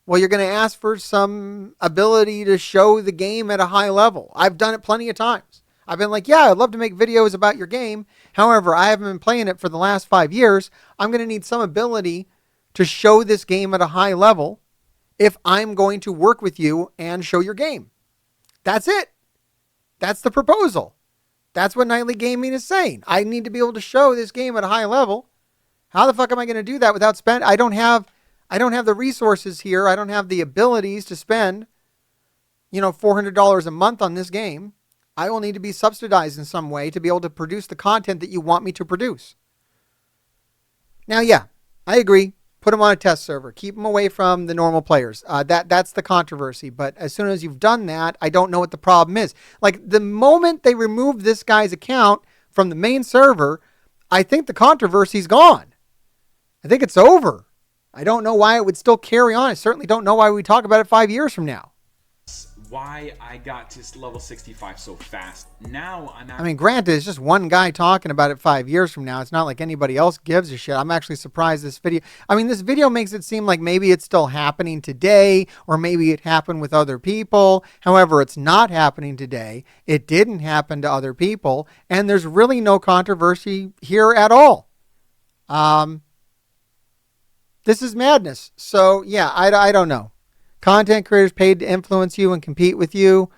Well, you're going to ask for some ability to show the game at a high level. I've done it plenty of times. I've been like, yeah, I'd love to make videos about your game. However, I haven't been playing it for the last 5 years. I'm going to need some ability to show this game at a high level if I'm going to work with you and show your game. That's it. That's the proposal. That's what Nightly Gaming is saying. I need to be able to show this game at a high level. How the fuck am I going to do that without spend? I don't have the resources here. I don't have the abilities to spend, $400 a month on this game. I will need to be subsidized in some way to be able to produce the content that you want me to produce. Now, yeah, I agree. put them on a test server. Keep them away from the normal players. That's the controversy. But as soon as you've done that, I don't know what the problem is. Like, the moment they remove this guy's account from the main server, I think the controversy's gone. I think it's over. I don't know why it would still carry on. I certainly don't know why we talk about it 5 years from now. Why I got to level 65 so fast. Now I'm I mean, granted, it's just one guy talking about it 5 years from now. It's not like anybody else gives a shit. I'm actually surprised this video. I mean, this video makes it seem like maybe it's still happening today, or maybe it happened with other people. However, it's not happening today. It didn't happen to other people, and there's really no controversy here at all. This is madness. So yeah, I don't know. Content creators paid to influence you and compete with you.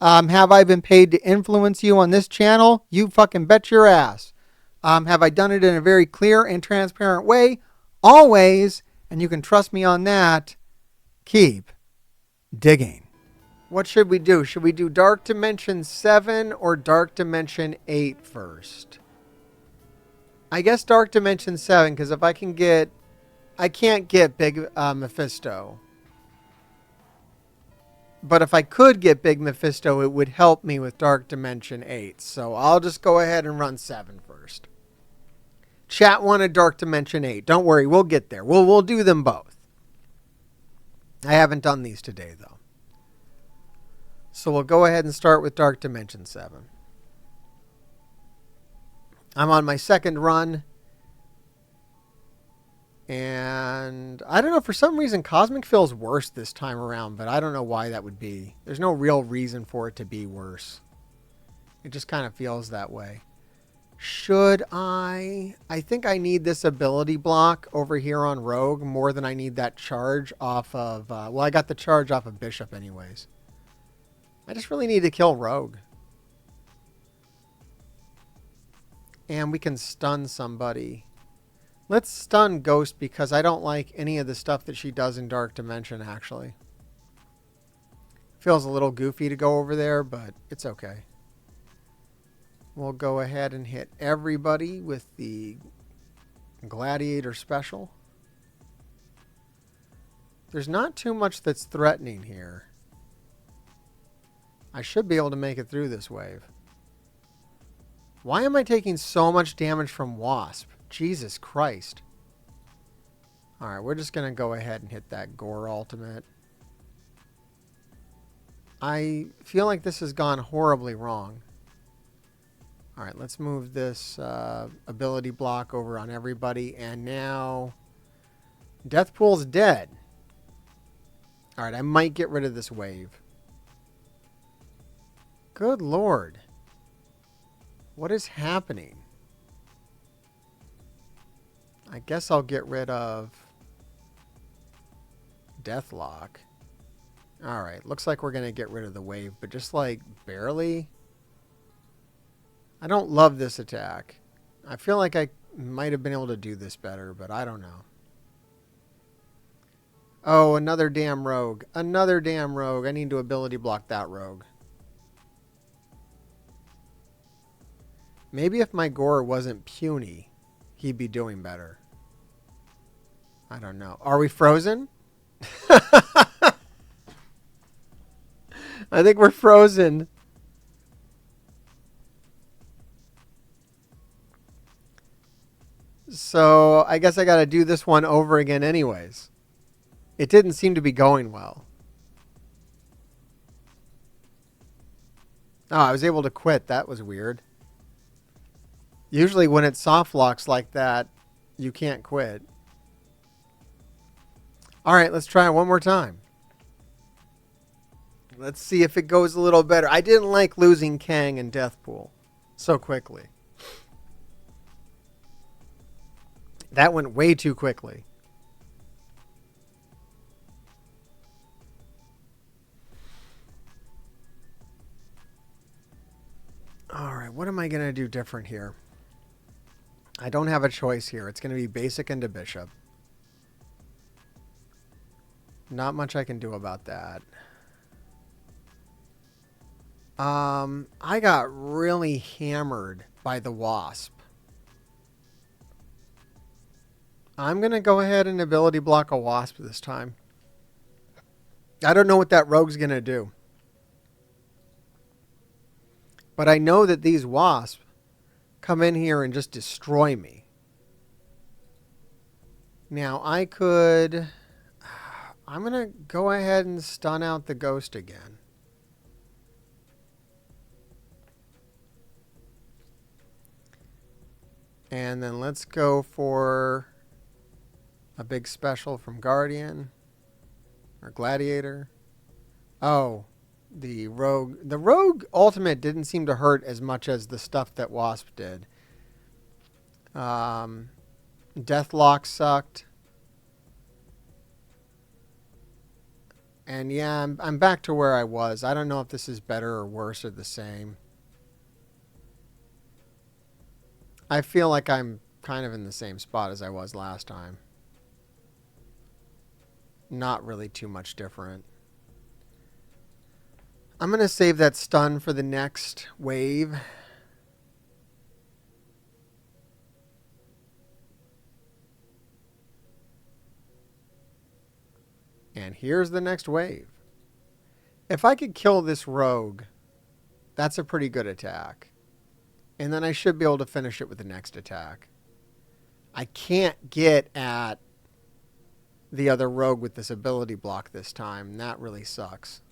Have I been paid to influence you on this channel? You fucking bet your ass. Have I done it in a very clear and transparent way? Always. And you can trust me on that. Keep digging. What should we do? Should we do Dark Dimension 7 or Dark Dimension 8 first? I guess Dark Dimension 7, because if I can get... I can't get Big Mephisto. But if I could get Big Mephisto, it would help me with Dark Dimension 8. So I'll just go ahead and run 7 first. Chat wanted Dark Dimension 8. Don't worry, we'll get there. We'll do them both. I haven't done these today, though. So we'll go ahead and start with Dark Dimension 7. I'm on my second run. And I don't know, for some reason Cosmic feels worse this time around, but I don't know why that would be. There's no real reason for it to be worse. It just kind of feels that way. Should I think I need this ability block over here on Rogue more than I need that charge off of, well, I got the charge off of Bishop anyways. I just really need to kill Rogue. And we can stun somebody. Let's stun Ghost because I don't like any of the stuff that she does in Dark Dimension, actually. Feels a little goofy to go over there, but it's okay. We'll go ahead and hit everybody with the Gladiator Special. There's not too much that's threatening here. I should be able to make it through this wave. Why am I taking so much damage from Wasp? Jesus Christ. Alright, we're just going to go ahead and hit that Gore ultimate. I feel like this has gone horribly wrong. Alright, let's move this ability block over on everybody. And now Deathpool's dead. Alright, I might get rid of this wave. Good Lord. What is happening? I guess I'll get rid of Deathlock. Alright, looks like we're going to get rid of the wave, but just like barely. I don't love this attack. I feel like I might have been able to do this better, but I don't know. Oh, another damn rogue. Another damn rogue. I need to ability block that rogue. Maybe if my Gore wasn't puny, he'd be doing better. I don't know. Are we frozen? I think we're frozen. So I guess I got to do this one over again anyways. It didn't seem to be going well. Oh, I was able to quit. That was weird. Usually when it soft locks like that, you can't quit. All right, let's try it one more time. Let's see if it goes a little better. I didn't like losing Kang and Deathpool so quickly. That went way too quickly. All right, what am I going to do different here? I don't have a choice here. It's going to be basic into Bishop. Not much I can do about that. I got really hammered by the Wasp. I'm going to go ahead and ability block a wasp this time. I don't know what that rogue's going to do. But I know that these wasps come in here and just destroy me. Now, I could... I'm going to go ahead and stun out the ghost again. And then let's go for a big special from Guardian or Gladiator. Oh, the Rogue. The Rogue Ultimate didn't seem to hurt as much as the stuff that Wasp did. Deathlock sucked. And yeah, I'm back to where I was. I don't know if this is better or worse or the same. I feel like I'm kind of in the same spot as I was last time. Not really too much different. I'm going to save that stun for the next wave. And here's the next wave. If I could kill this rogue, that's a pretty good attack. And then I should be able to finish it with the next attack. I can't get at the other rogue with this ability block this time. That really sucks.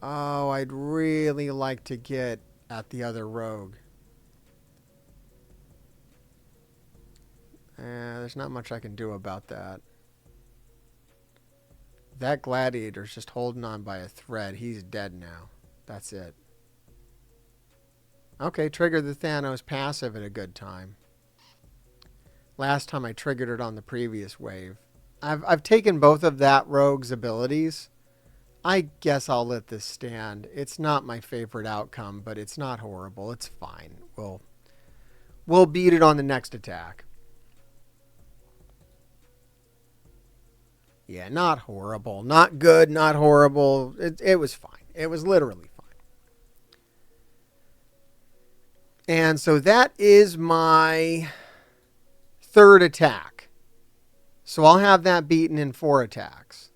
Oh, I'd really like to get at the other rogue. There's not much I can do about that. That gladiator's just holding on by a thread. He's dead now. That's it. Okay, trigger the Thanos passive at a good time. Last time I triggered it on the previous wave. I've taken both of that rogue's abilities. I guess I'll let this stand. It's not my favorite outcome, but it's not horrible. It's fine. We'll beat it on the next attack. Yeah, not horrible. Not good, not horrible. It was fine. It was literally fine. And so that is my third attack. So I'll have that beaten in 4 attacks.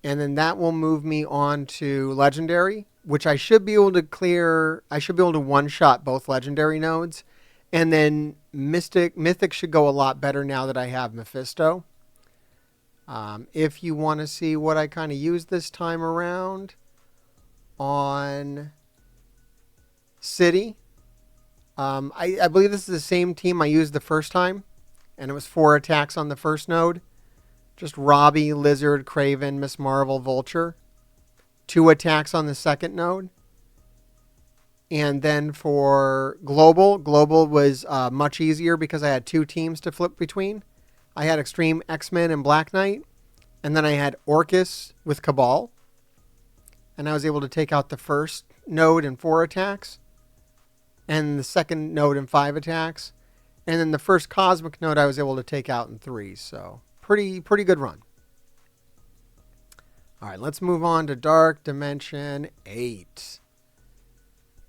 And then that will move me on to Legendary, which I should be able to clear. I should be able to one-shot both Legendary nodes. And then Mythic should go a lot better now that I have Mephisto. If you want to see what I kind of used this time around on City, I believe this is the same team I used the first time, and it was 4 attacks on the first node. Just Robbie, Lizard, Kraven, Miss Marvel, Vulture. 2 attacks on the second node. And then for Global was much easier because I had 2 teams to flip between. I had Extreme X-Men and Black Knight. And then I had Orcus with Cabal. And I was able to take out the first node in 4 attacks. And the second node in 5 attacks. And then the first Cosmic node I was able to take out in 3. So pretty good run. All right, let's move on to Dark Dimension 8.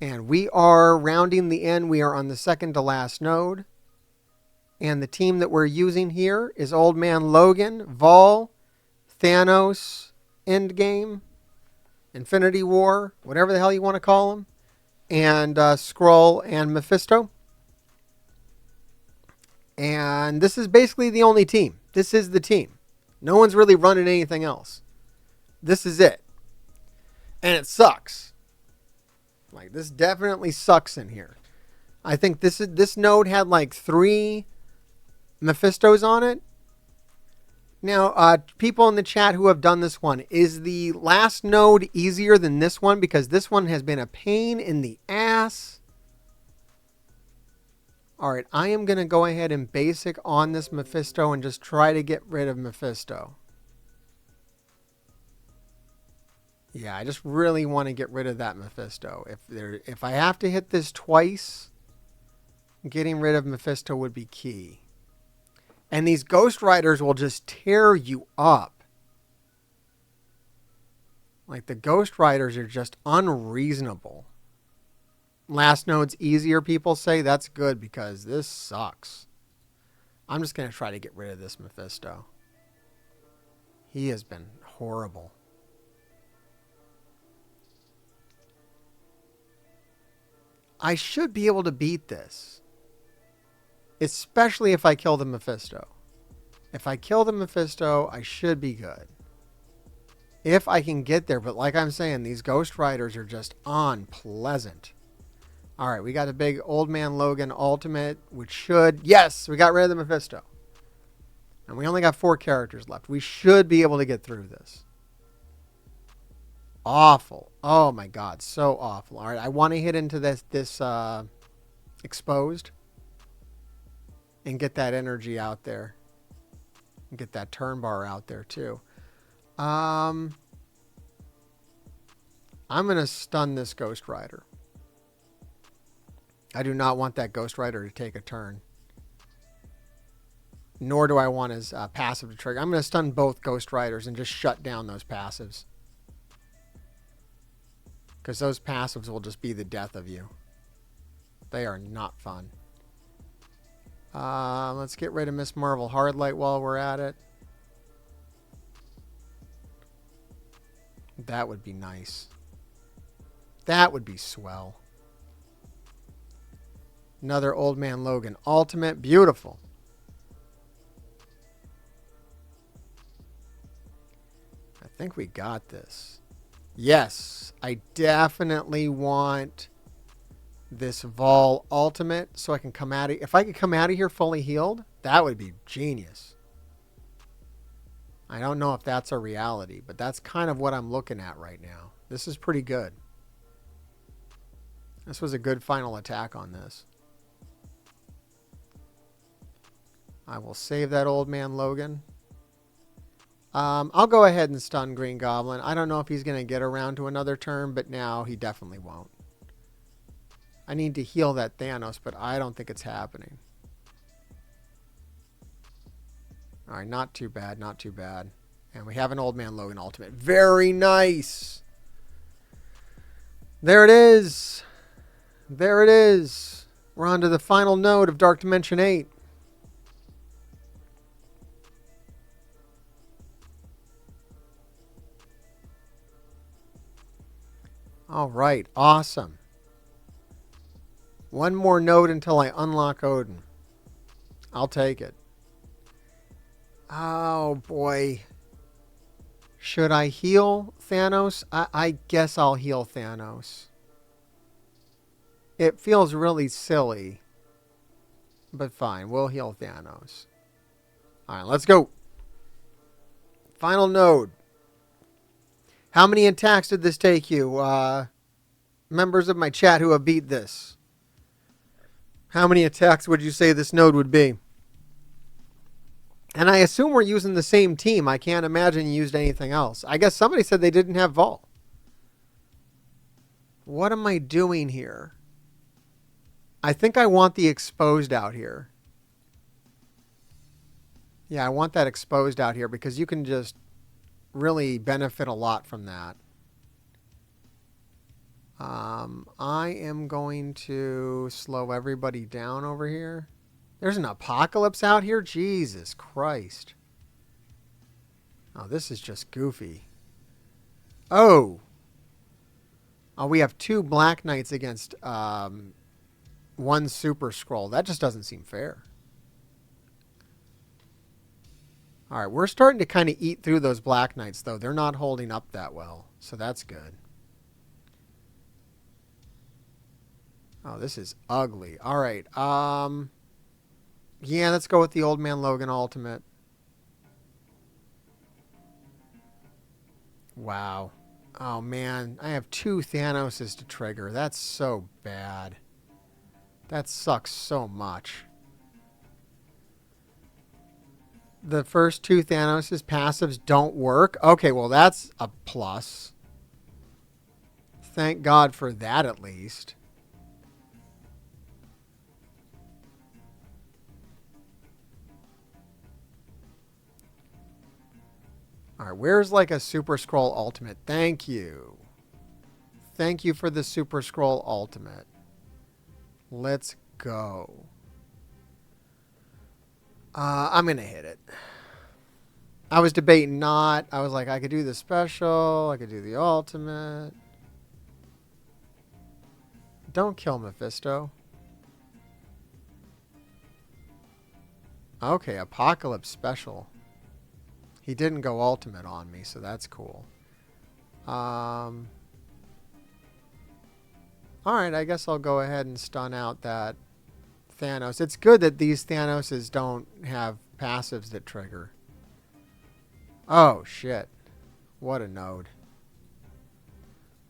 And we are rounding the end. We are on the second to last node. And the team that we're using here is Old Man Logan, Vol, Thanos, Endgame, Infinity War, whatever the hell you want to call them, and Skrull and Mephisto. And this is basically the only team. This is the team. No one's really running anything else. This is it. And it sucks. Like, this definitely sucks in here. I think this node had like 3 Mephistos on it. Now, people in the chat who have done this one, is the last node easier than this one? Because this one has been a pain in the ass. All right, I am going to go ahead and basic on this Mephisto and just try to get rid of Mephisto. Yeah, I just really want to get rid of that Mephisto. If I have to hit this twice, getting rid of Mephisto would be key. And these Ghost Riders will just tear you up. Like, the Ghost Riders are just unreasonable. Last node's easier, people say. That's good because this sucks. I'm just going to try to get rid of this Mephisto. He has been horrible. I should be able to beat this. Especially if I kill the Mephisto. If I kill the Mephisto, I should be good. If I can get there. But like I'm saying, these Ghost Riders are just unpleasant. Alright, we got a big Old Man Logan ultimate, which should... Yes! We got rid of the Mephisto. And we only got 4 characters left. We should be able to get through this. Awful. Oh my god, so awful. Alright, I want to hit into this exposed. And get that energy out there. And get that turn bar out there too. I'm going to stun this Ghost Rider. I do not want that Ghost Rider to take a turn. Nor do I want his passive to trigger. I'm going to stun both Ghost Riders and just shut down those passives. Because those passives will just be the death of you. They are not fun. Let's get rid of Miss Marvel Hardlight while we're at it. That would be nice. That would be swell. Another Old Man Logan ultimate. Beautiful. I think we got this. Yes, I definitely want this Vol ultimate so I can come out of... If I could come out of here fully healed, that would be genius. I don't know if that's a reality, but that's kind of what I'm looking at right now. This is pretty good. This was a good final attack on this. I will save that Old Man Logan. I'll go ahead and stun Green Goblin. I don't know if he's going to get around to another turn, but now he definitely won't. I need to heal that Thanos, but I don't think it's happening. Alright, not too bad, not too bad. And we have an Old Man Logan ultimate. Very nice! There it is! There it is! We're on to the final node of Dark Dimension 8. Alright, awesome. One more node until I unlock Odin. I'll take it. Oh, boy. Should I heal Thanos? I guess I'll heal Thanos. It feels really silly. But fine, we'll heal Thanos. Alright, let's go. Final node. How many attacks did this take you? Members of my chat who have beat this. How many attacks would you say this node would be? And I assume we're using the same team. I can't imagine you used anything else. I guess somebody said they didn't have Vol. What am I doing here? I think I want the exposed out here. Yeah, I want that exposed out here because you can just really benefit a lot from that. I am going to slow everybody down over here. There's an apocalypse out here? Jesus Christ. Oh, this is just goofy. Oh. Oh, we have 2 Black Knights against 1 Super Skrull. That just doesn't seem fair. Alright, we're starting to kind of eat through those Black Knights, though. They're not holding up that well, so that's good. Oh, this is ugly. Alright, yeah, let's go with the Old Man Logan ultimate. Wow. Oh, man. I have 2 Thanoses to trigger. That's so bad. That sucks so much. The first 2 Thanos' passives don't work? Okay, well, that's a plus. Thank God for that, at least. Alright, where's like a Super Skrull ultimate? Thank you. Thank you for the Super Skrull ultimate. Let's go. I'm going to hit it. I was debating not. I was like, I could do the special. I could do the ultimate. Don't kill Mephisto. Okay, Apocalypse special. He didn't go ultimate on me, so that's cool. Alright, I guess I'll go ahead and stun out that Thanos. It's good that these Thanoses don't have passives that trigger. Oh, shit. What a node.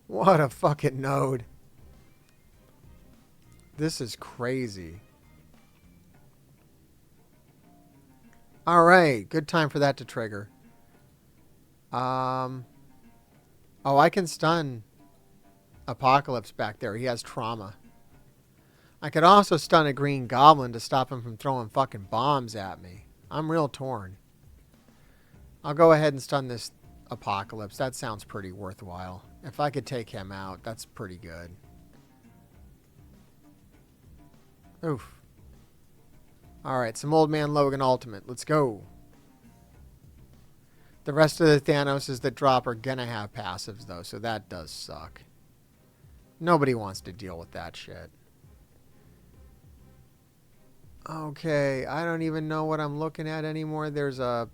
What a fucking node. This is crazy. Alright, good time for that to trigger. Oh, I can stun Apocalypse back there. He has trauma. I could also stun a Green Goblin to stop him from throwing fucking bombs at me. I'm real torn. I'll go ahead and stun this Apocalypse. That sounds pretty worthwhile. If I could take him out, that's pretty good. Oof. Alright, some Old Man Logan ultimate. Let's go. The rest of the Thanoses that drop are gonna have passives, though, so that does suck. Nobody wants to deal with that shit. Okay, I don't even know what I'm looking at anymore. There's a...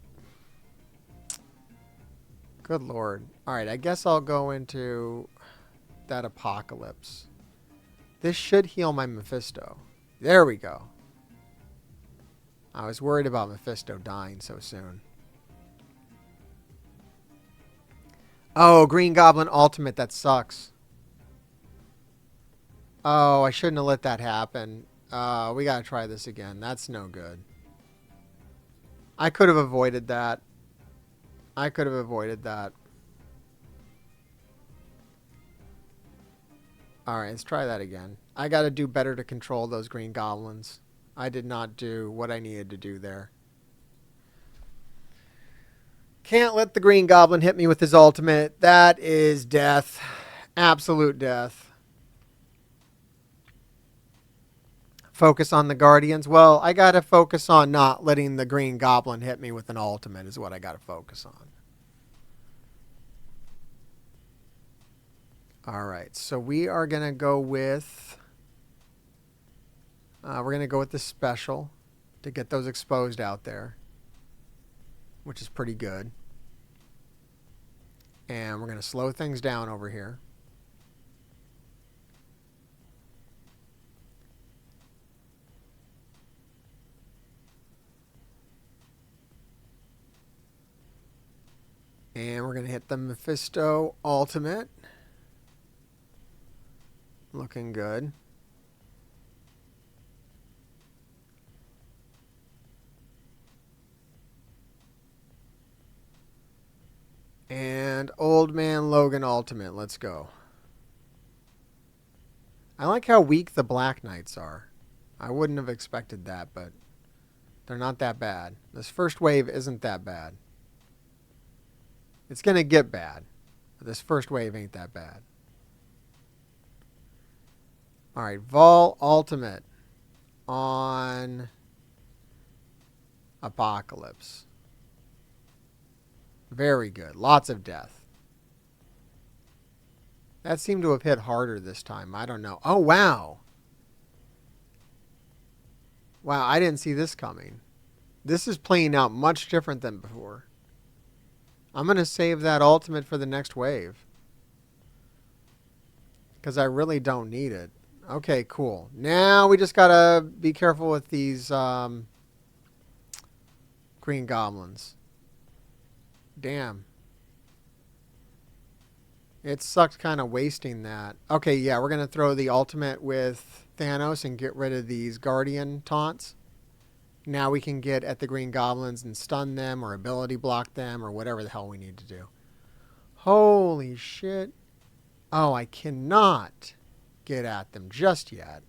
Good lord. Alright, I guess I'll go into that Apocalypse. This should heal my Mephisto. There we go. I was worried about Mephisto dying so soon. Oh, Green Goblin ultimate. That sucks. Oh, I shouldn't have let that happen. We gotta try this again. That's no good. I could have avoided that. I could have avoided that. Alright, let's try that again. I gotta do better to control those Green Goblins. I did not do what I needed to do there. Can't let the Green Goblin hit me with his ultimate. That is death. Absolute death. Focus on the Guardians. Well, I gotta focus on not letting the Green Goblin hit me with an ultimate is what I gotta focus on. Alright, so we are gonna go with... we're going to go with the special to get those exposed out there, which is pretty good. And we're going to slow things down over here. And we're going to hit the Mephisto ultimate. Looking good. And Old Man Logan ultimate. Let's go. I like how weak the Black Knights are. I wouldn't have expected that, but they're not that bad. This first wave isn't that bad. It's going to get bad. But this first wave ain't that bad. Alright, Vol ultimate on Apocalypse. Very good. Lots of death. That seemed to have hit harder this time. I don't know. Oh, wow. Wow, I didn't see this coming. This is playing out much different than before. I'm going to save that ultimate for the next wave. Because I really don't need it. Okay, cool. Now we just got to be careful with these Green Goblins. Damn. It sucked kind of wasting that. Okay, yeah, we're going to throw the ultimate with Thanos and get rid of these Guardian taunts. Now we can get at the Green Goblins and stun them or ability block them or whatever the hell we need to do. Holy shit. Oh, I cannot get at them just yet.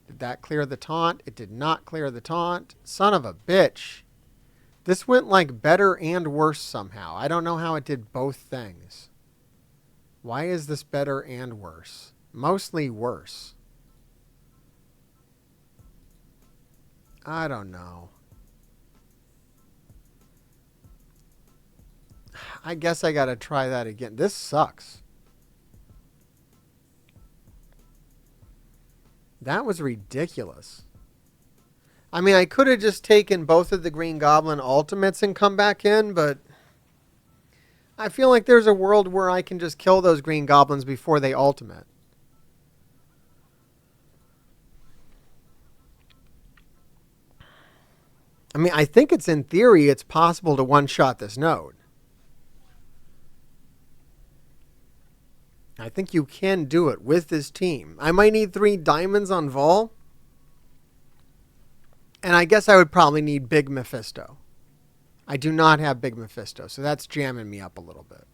Did that clear the taunt? It did not clear the taunt. Son of a bitch. This went like better and worse somehow. I don't know how it did both things. Why is this better and worse? Mostly worse. I don't know. I guess I gotta try that again. This sucks. That was ridiculous. I mean, I could have just taken both of the Green Goblin ultimates and come back in, but I feel like there's a world where I can just kill those Green Goblins before they ultimate. I mean, I think it's in theory it's possible to one-shot this node. I think you can do it with this team. I might need 3 diamonds on Vol. And I guess I would probably need Big Mephisto. I do not have Big Mephisto, so that's jamming me up a little bit.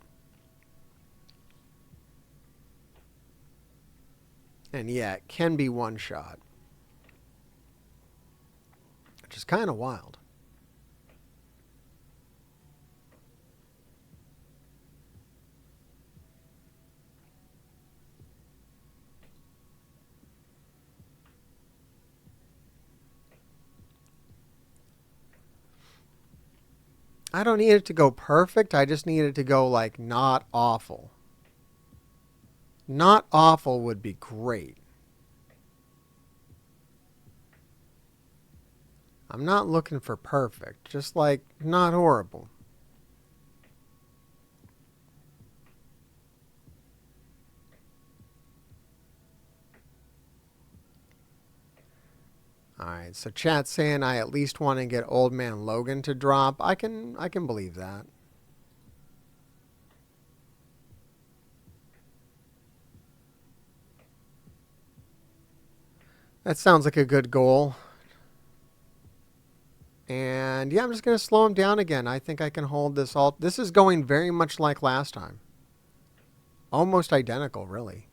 And yeah, it can be one shot. Which is kind of wild. I don't need it to go perfect. I just need it to go, like, not awful. Not awful would be great. I'm not looking for perfect. Just, like, not horrible. Alright, so chat's saying I at least want to get Old Man Logan to drop. I can believe that. That sounds like a good goal. And yeah, I'm just going to slow him down again. I think I can hold this alt. This is going very much like last time. Almost identical, really.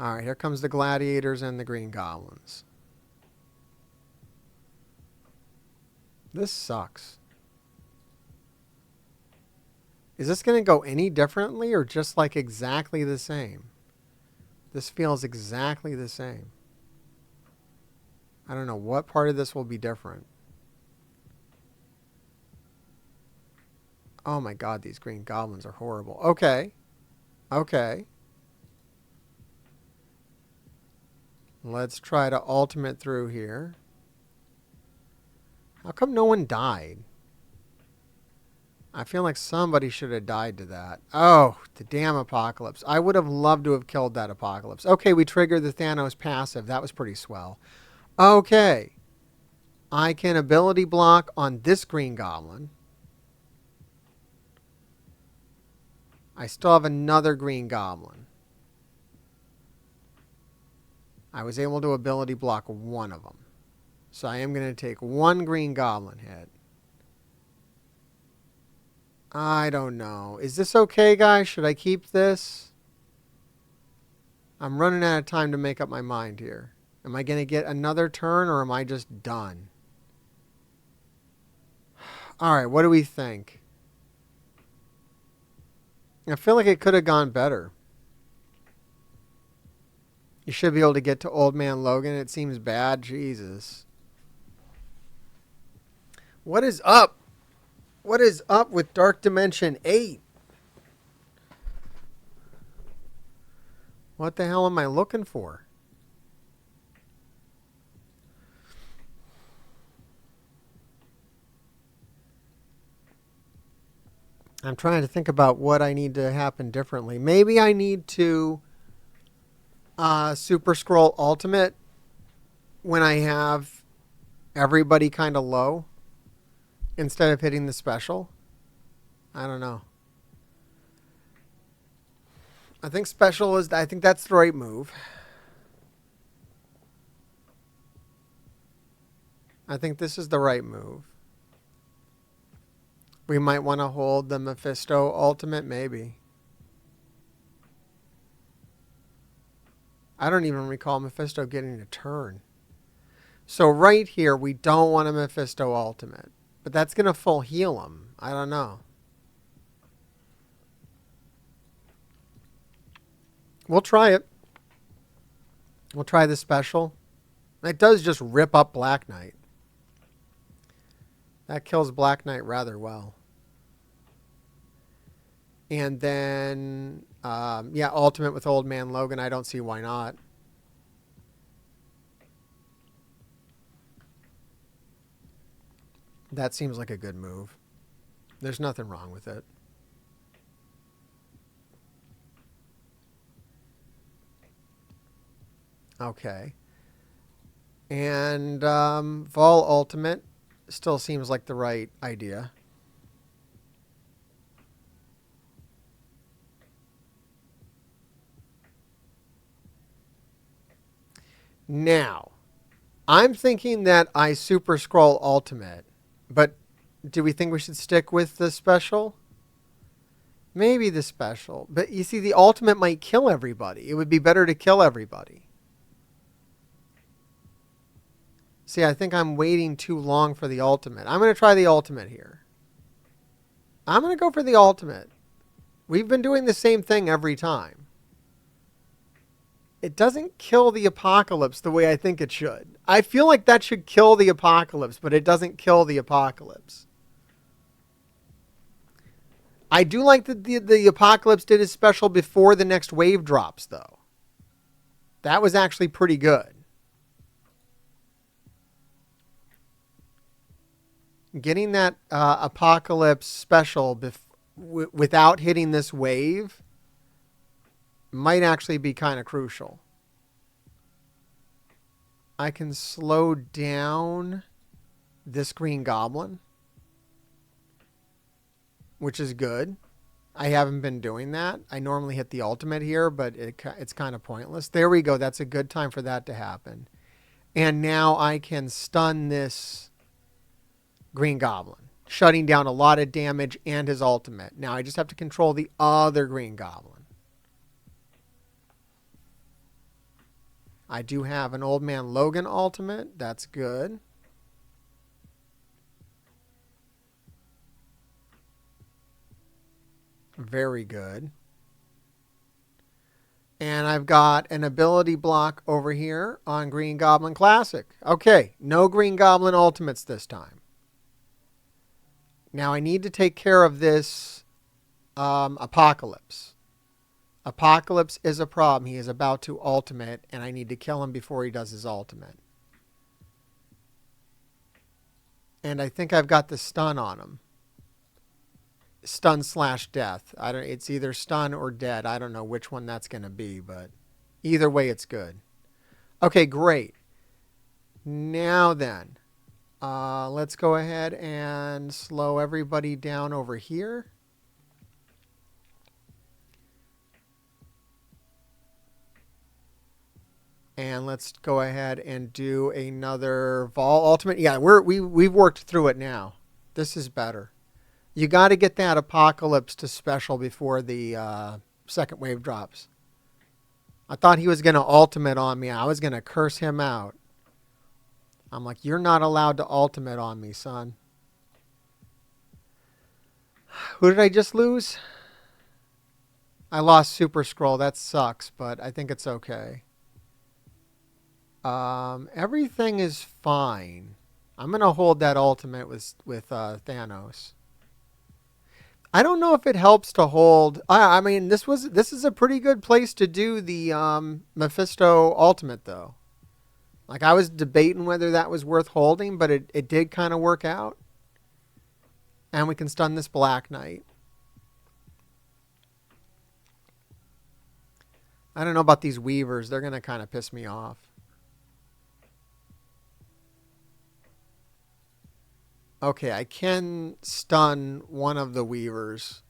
Alright, here comes the Gladiators and the Green Goblins. This sucks. Is this going to go any differently or just like exactly the same? This feels exactly the same. I don't know what part of this will be different. Oh my god, these Green Goblins are horrible. Okay. Okay. Let's try to ultimate through here. How come no one died? I feel like somebody should have died to that. Oh, the damn Apocalypse. I would have loved to have killed that Apocalypse. Okay, we triggered the Thanos passive. That was pretty swell. Okay. I can ability block on this Green Goblin. I still have another Green Goblin. I was able to ability block one of them. So I am going to take one Green Goblin hit. I don't know. Is this okay, guys? Should I keep this? I'm running out of time to make up my mind here. Am I going to get another turn or am I just done? Alright, what do we think? I feel like it could have gone better. You should be able to get to Old Man Logan. It seems bad. Jesus. What is up? What is up with Dark Dimension 8? What the hell am I looking for? I'm trying to think about what I need to happen differently. Maybe I need to Super Scroll Ultimate when I have everybody kind of low instead of hitting the special. I don't know. I think special is, I think that's the right move. I think this is the right move. We might want to hold the Mephisto Ultimate, maybe. I don't even recall Mephisto getting a turn. So right here, we don't want a Mephisto Ultimate. But that's going to full heal him. I don't know. We'll try it. We'll try the special. It does just rip up Black Knight. That kills Black Knight rather well. And then, yeah, ultimate with Old Man Logan. I don't see why not. That seems like a good move. There's nothing wrong with it. Okay. And Vol Ultimate still seems like the right idea. Now, I'm thinking that I Super Scroll Ultimate, but do we think we should stick with the special? Maybe the special. But you see, the Ultimate might kill everybody. It would be better to kill everybody. See, I think I'm waiting too long for the Ultimate. I'm going to try the Ultimate here. I'm going to go for the Ultimate. We've been doing the same thing every time. It doesn't kill the Apocalypse the way I think it should. I feel like that should kill the Apocalypse, but it doesn't kill the Apocalypse. I do like that the Apocalypse did his special before the next wave drops, though. That was actually pretty good. Getting that Apocalypse special without hitting this wave might actually be kind of crucial. I can slow down this Green Goblin, which is good. I haven't been doing that. I normally hit the ultimate here, but it's kind of pointless. There we go. That's a good time for that to happen. And now I can stun this Green Goblin, shutting down a lot of damage and his ultimate. Now I just have to control the other Green Goblin. I do have an Old Man Logan ultimate. That's good. Very good. And I've got an ability block over here on Green Goblin Classic. Okay, no Green Goblin ultimates this time. Now I need to take care of this Apocalypse. Apocalypse is a problem. He is about to ultimate, and I need to kill him before he does his ultimate. And I think I've got the stun on him. Stun / death. It's either stun or dead. I don't know which one that's going to be, but either way it's good. Okay, great. Now then, let's go ahead and slow everybody down over here. And let's go ahead and do another Vol Ultimate. Yeah, we've worked through it now. This is better. You got to get that Apocalypse to special before the second wave drops. I thought he was going to ultimate on me. I was going to curse him out. I'm like, you're not allowed to ultimate on me, son. Who did I just lose? I lost Super Scroll. That sucks, but I think it's okay. Everything is fine. I'm going to hold that ultimate with Thanos. I don't know if it helps to hold. I mean, this is a pretty good place to do the Mephisto ultimate, though. Like, I was debating whether that was worth holding, but it did kind of work out. And we can stun this Black Knight. I don't know about these Weavers. They're going to kind of piss me off. Okay, I can stun one of the Weavers.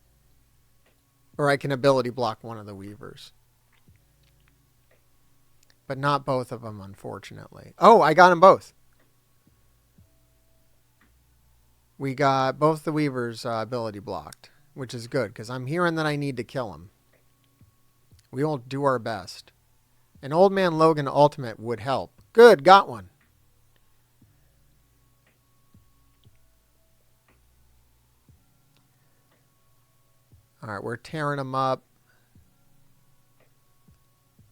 Or I can ability block one of the Weavers. But not both of them, unfortunately. Oh, I got them both. We got both the Weavers ability blocked, which is good, because I'm hearing that I need to kill him. We will do our best. An Old Man Logan ultimate would help. Good, got one. All right, we're tearing them up.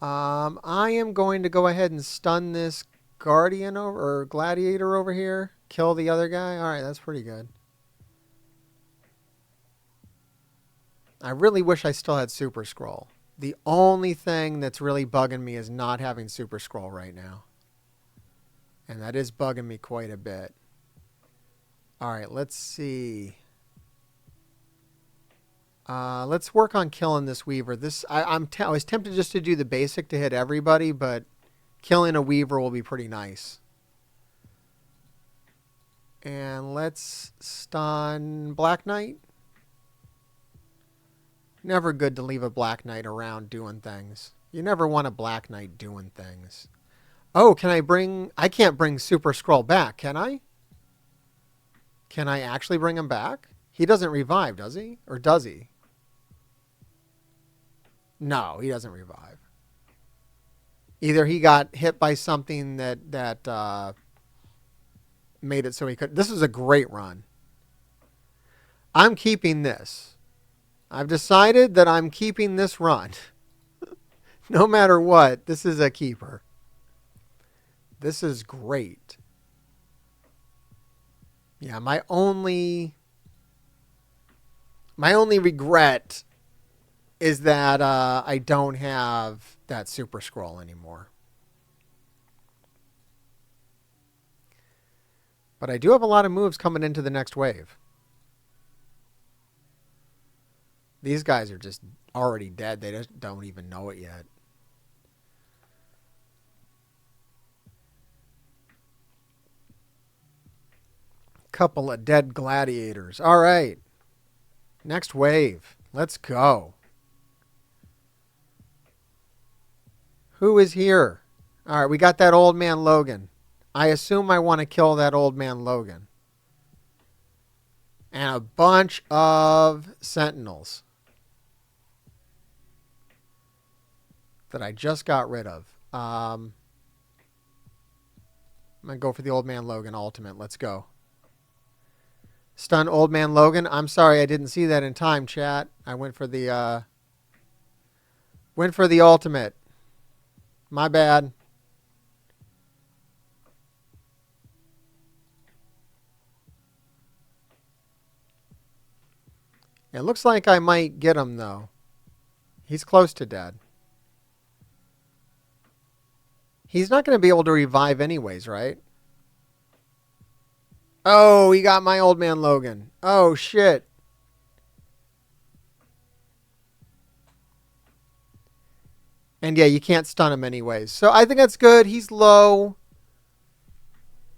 I am going to go ahead and stun this guardian over or gladiator over here. Kill the other guy. All right, that's pretty good. I really wish I still had Super Scroll. The only thing that's really bugging me is not having Super Scroll right now. And that is bugging me quite a bit. All right, let's see. Let's work on killing this Weaver. I was tempted just to do the basic to hit everybody, but killing a Weaver will be pretty nice. And let's stun Black Knight. Never good to leave a Black Knight around doing things. You never want a Black Knight doing things. Oh, can I bring... I can't bring Super Scroll back, can I? Can I actually bring him back? He doesn't revive, does he? Or does he? No, he doesn't revive. Either he got hit by something that made it so he could... This is a great run. I'm keeping this. I've decided that I'm keeping this run. No matter what, this is a keeper. This is great. Yeah, my only regret is that I don't have that Super Scroll anymore. But I do have a lot of moves coming into the next wave. These guys are just already dead. They just don't even know it yet. Couple of dead gladiators. All right. Next wave. Let's go. Who is here? All right, we got that old man Logan. I assume I want to kill that old man Logan. And a bunch of sentinels that I just got rid of. I'm going to go for the old man Logan ultimate. Let's go. Stun old man Logan. I'm sorry I didn't see that in time, chat. I went for the ultimate. My bad. It looks like I might get him, though. He's close to dead. He's not going to be able to revive anyways, right? Oh, he got my old man Logan. Oh, shit. And yeah, you can't stun him anyways. So I think that's good. He's low.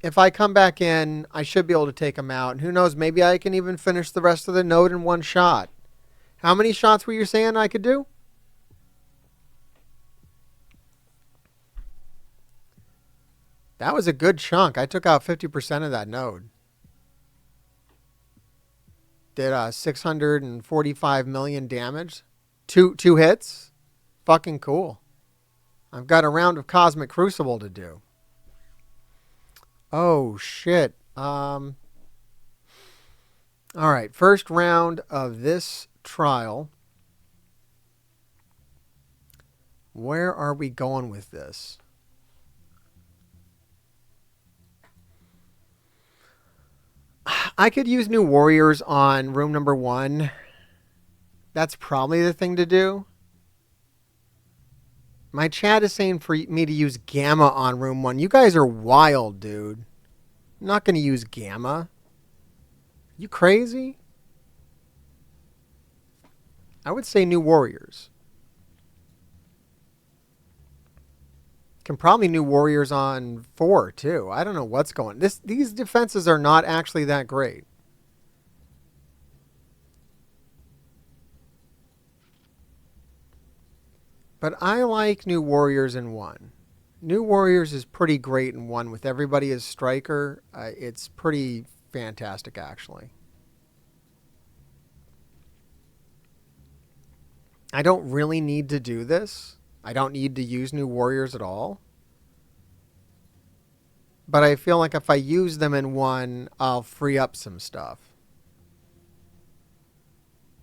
If I come back in, I should be able to take him out. And who knows, maybe I can even finish the rest of the node in one shot. How many shots were you saying I could do? That was a good chunk. I took out 50% of that node. Did 645 million damage. Two hits. Fucking cool. I've got a round of Cosmic Crucible to do. Oh, shit. All right. First round of this trial. Where are we going with this? I could use new warriors on room number 1. That's probably the thing to do. My chat is saying for me to use Gamma on room 1. You guys are wild, dude. I'm not going to use Gamma. You crazy? I would say new warriors. Can probably new warriors on 4 too. I don't know what's going. These defenses are not actually that great. But I like new warriors in 1. New warriors is pretty great in 1 with everybody as striker. It's pretty fantastic actually. I don't really need to do this. I don't need to use new warriors at all. But I feel like if I use them in 1, I'll free up some stuff.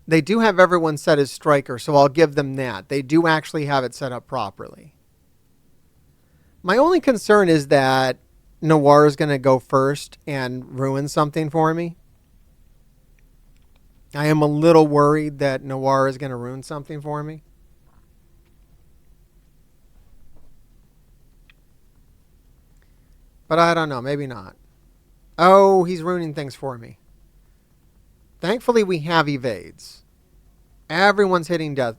They do have everyone set as striker, so I'll give them that. They do actually have it set up properly. My only concern is that Noir is going to go first and ruin something for me. I am a little worried that Noir is going to ruin something for me. But I don't know. Maybe not. Oh, he's ruining things for me. Thankfully, we have evades. Everyone's hitting death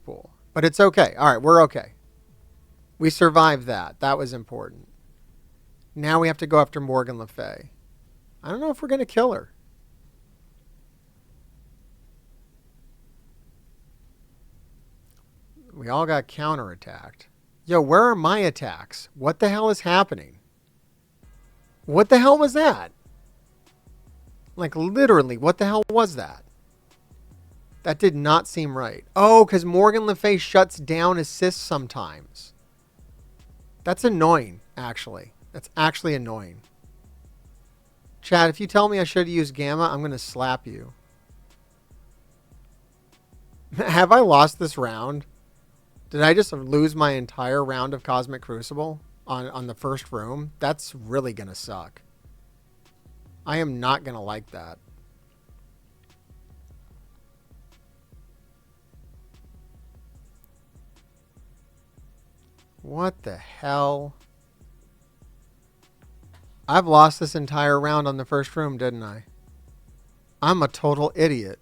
pool. But it's okay. All right, we're okay. We survived that. That was important. Now we have to go after Morgan Le Fay. I don't know if we're going to kill her. We all got counterattacked. Yo, where are my attacks? What the hell is happening? What the hell was that? Like, literally, what the hell was that? That did not seem right. Oh, because Morgan Le Fay shuts down assists sometimes. That's annoying, actually. That's actually annoying. Chad, if you tell me I should have used Gamma, I'm going to slap you. Have I lost this round? Did I just lose my entire round of Cosmic Crucible on the first room? That's really going to suck. I am not going to like that. What the hell? I've lost this entire round on the first room, didn't I? I'm a total idiot.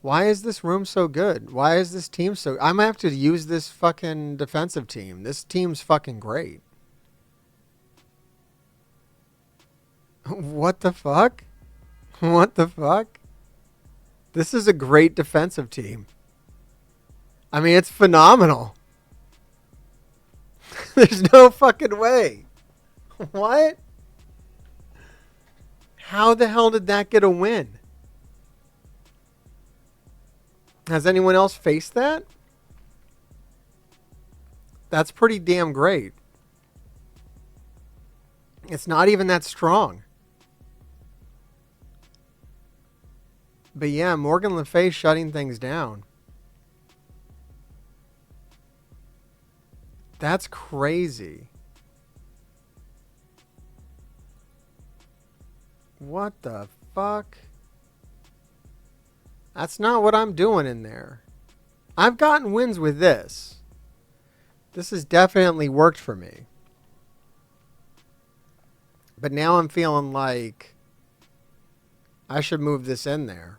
Why is this room so good? Why is this team so... I might have to use this fucking defensive team. This team's fucking great. What the fuck? What the fuck? This is a great defensive team. I mean, it's phenomenal. There's no fucking way. What? How the hell did that get a win? Has anyone else faced that? That's pretty damn great. It's not even that strong. But yeah, Morgan Le Fay shutting things down. That's crazy. What the fuck? That's not what I'm doing in there. I've gotten wins with this. This has definitely worked for me. But now I'm feeling like I should move this in there.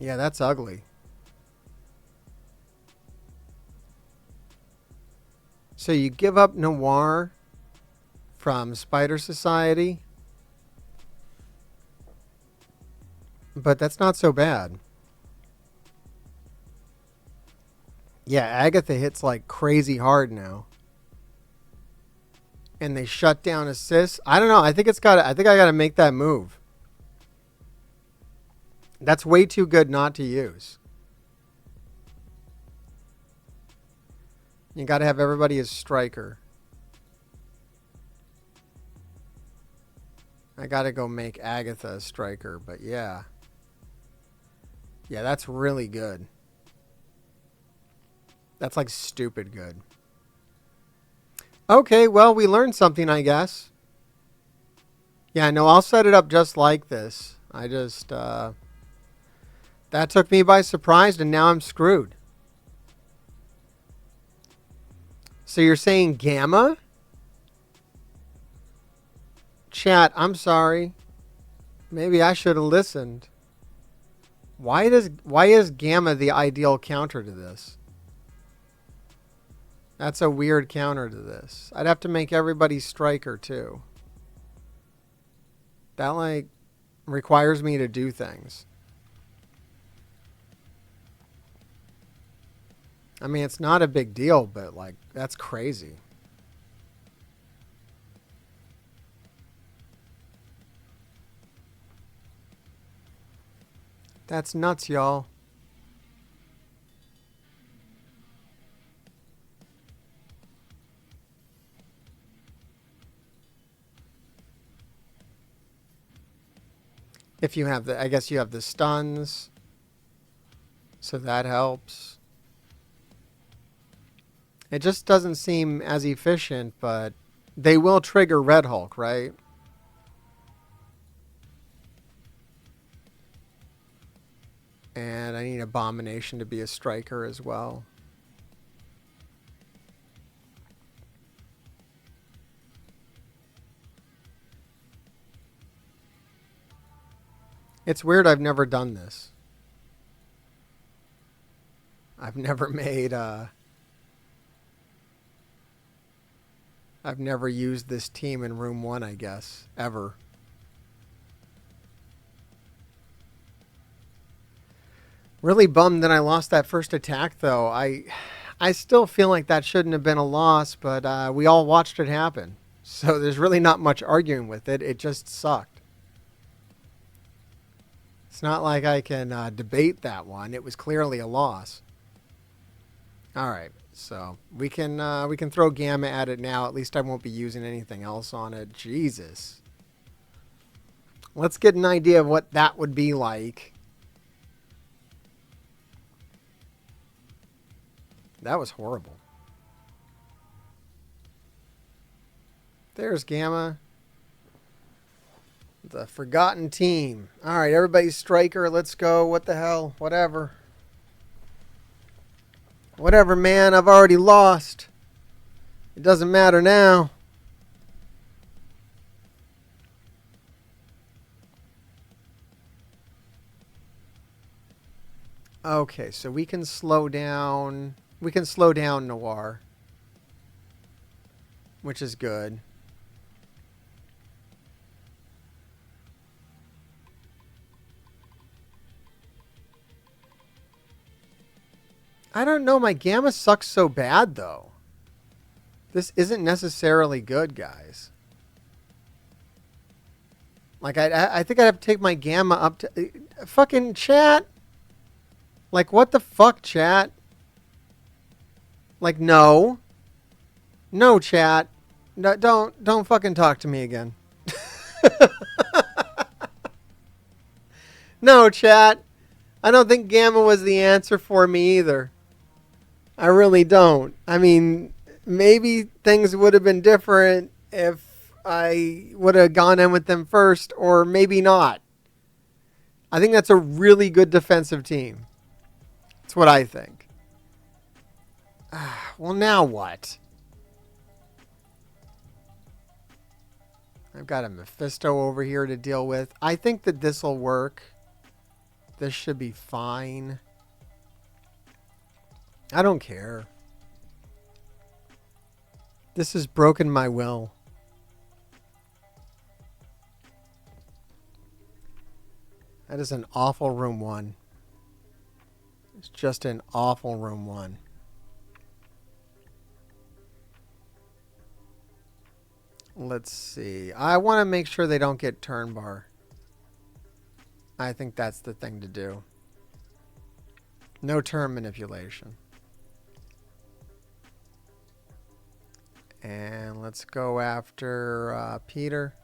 Yeah, that's ugly. So you give up Noir from Spider Society. But that's not so bad. Yeah, Agatha hits like crazy hard now. And they shut down assists. I don't know. I think I gotta make that move. That's way too good not to use. You got to have everybody as striker. I got to go make Agatha a striker, but yeah. Yeah, that's really good. That's like stupid good. Okay, well, we learned something, I guess. Yeah, no, I'll set it up just like this. I just, that took me by surprise, and now I'm screwed. So you're saying Gamma? Chat, I'm sorry. Maybe I should have listened. Why is Gamma the ideal counter to this? That's a weird counter to this. I'd have to make everybody striker too. That like requires me to do things. I mean, it's not a big deal, but like that's crazy. That's nuts, y'all. If you have the, I guess you have the stuns, so that helps. It just doesn't seem as efficient, but they will trigger Red Hulk, right? And I need Abomination to be a striker as well. It's weird, I've never done this. I've never made, I've never used this team in room 1, I guess, ever. Really bummed that I lost that first attack, though. I still feel like that shouldn't have been a loss, but we all watched it happen. So there's really not much arguing with it. It just sucked. It's not like I can debate that one. It was clearly a loss. All right, so we can throw Gamma at it now. At least I won't be using anything else on it. Jesus. Let's get an idea of what that would be like. That was horrible. There's Gamma. The forgotten team. All right, everybody's striker. Let's go. What the hell? Whatever. Whatever, man. I've already lost. It doesn't matter now. Okay, so we can slow down. We can slow down Noir, which is good. I don't know. My Gamma sucks so bad, though. This isn't necessarily good, guys. Like, I think I'd have to take my Gamma up to... fucking chat? Like, what the fuck, chat? Like, no. No, chat. No, don't fucking talk to me again. No, chat. I don't think Gamma was the answer for me either. I really don't. I mean, maybe things would have been different if I would have gone in with them first, or maybe not. I think that's a really good defensive team. That's what I think. Well, now what? I've got a Mephisto over here to deal with. I think that this will work. This should be fine. I don't care. This has broken my will. That is an awful room 1. It's just an awful room 1. Let's see. I want to make sure they don't get turn bar. I think that's the thing to do. No turn manipulation. And let's go after Peter.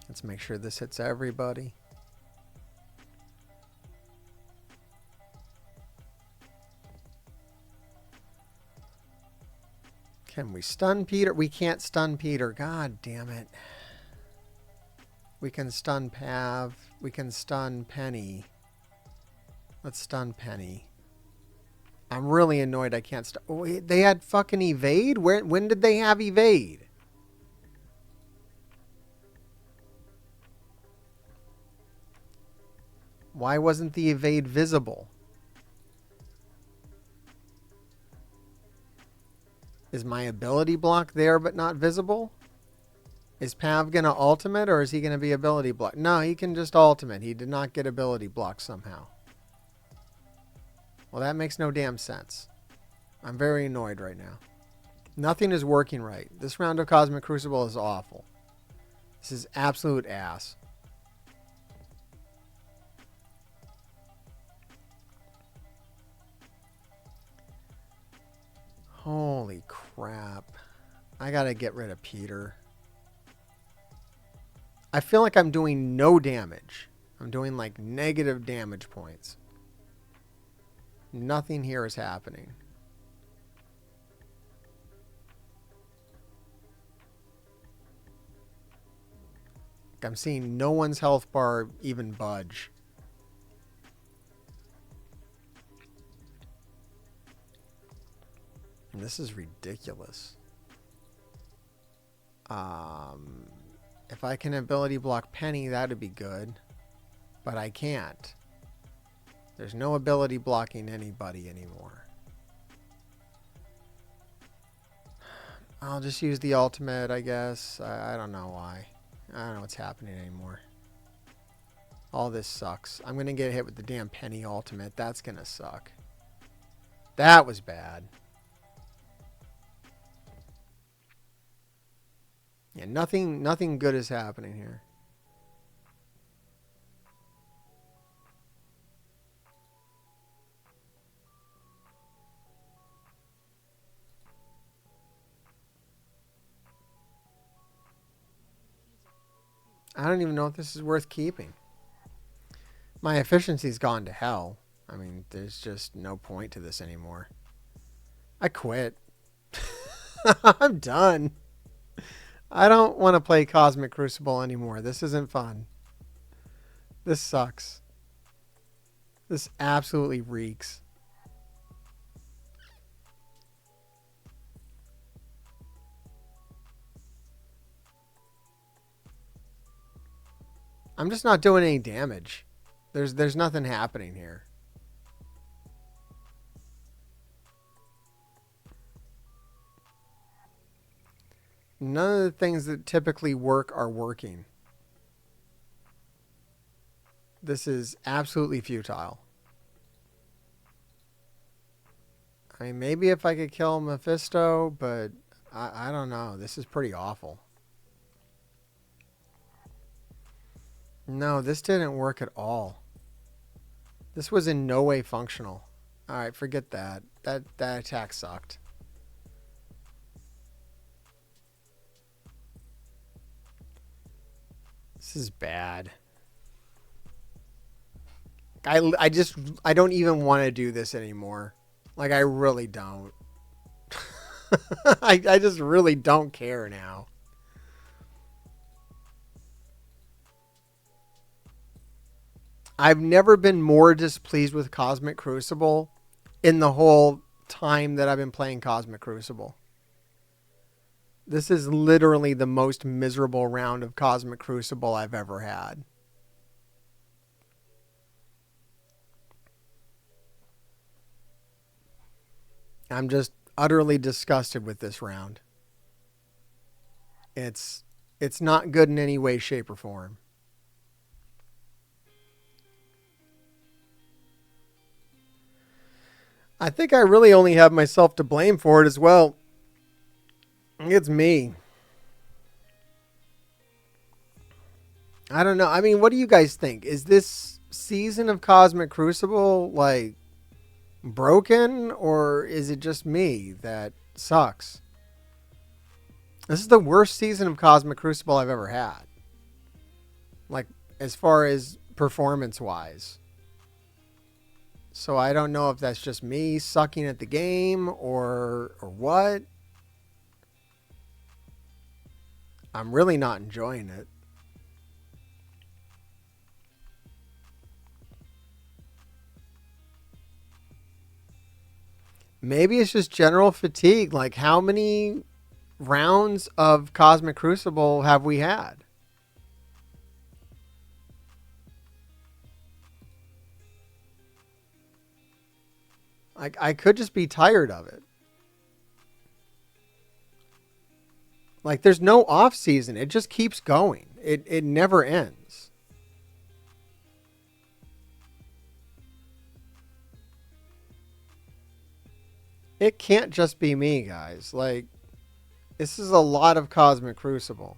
Let's make sure this hits everybody. Can we stun Peter? We can't stun Peter. God damn it. We can stun Pav. We can stun Penny. Let's stun Penny. I'm really annoyed I can't stun. Oh, they had fucking evade? When did they have evade? Why wasn't the evade visible? Is my ability block there but not visible? Is Pav going to ultimate, or is he going to be ability block? No, he can just ultimate. He did not get ability block somehow. Well, that makes no damn sense. I'm very annoyed right now. Nothing is working right. This round of Cosmic Crucible is awful. This is absolute ass. Holy crap. I gotta get rid of Peter. I feel like I'm doing no damage. I'm doing like negative damage points. Nothing here is happening. I'm seeing no one's health bar even budge. And this is ridiculous. If I can ability block Penny, that'd be good. But I can't. There's no ability blocking anybody anymore. I'll just use the ultimate, I guess. I don't know why. I don't know what's happening anymore. All this sucks. I'm going to get hit with the damn Penny ultimate. That's going to suck. That was bad. Yeah, nothing good is happening here. I don't even know if this is worth keeping. My efficiency's gone to hell. I mean, there's just no point to this anymore. I quit. I'm done. I don't want to play Cosmic Crucible anymore. This isn't fun. This sucks. This absolutely reeks. I'm just not doing any damage. There's nothing happening here. None of the things that typically work are working. This is absolutely futile. I mean, maybe if I could kill Mephisto, but I don't know. This is pretty awful. No, this didn't work at all. This was in no way functional. Alright, forget that. That attack sucked. This is bad. I don't even want to do this anymore. Like, I really don't. I just really don't care now. I've never been more displeased with Cosmic Crucible in the whole time that I've been playing Cosmic Crucible. This is literally the most miserable round of Cosmic Crucible I've ever had. I'm just utterly disgusted with this round. It's not good in any way, shape, or form. I think I really only have myself to blame for it as well. It's me. I don't know. I mean, what do you guys think? Is this season of Cosmic Crucible, like, broken? Or is it just me that sucks? This is the worst season of Cosmic Crucible I've ever had. Like, as far as performance-wise. So I don't know if that's just me sucking at the game or what. I'm really not enjoying it. Maybe it's just general fatigue. Like, how many rounds of Cosmic Crucible have we had? I could just be tired of it. Like, there's no off season. It just keeps going. It never ends. It can't just be me, guys. Like, this is a lot of Cosmic Crucible.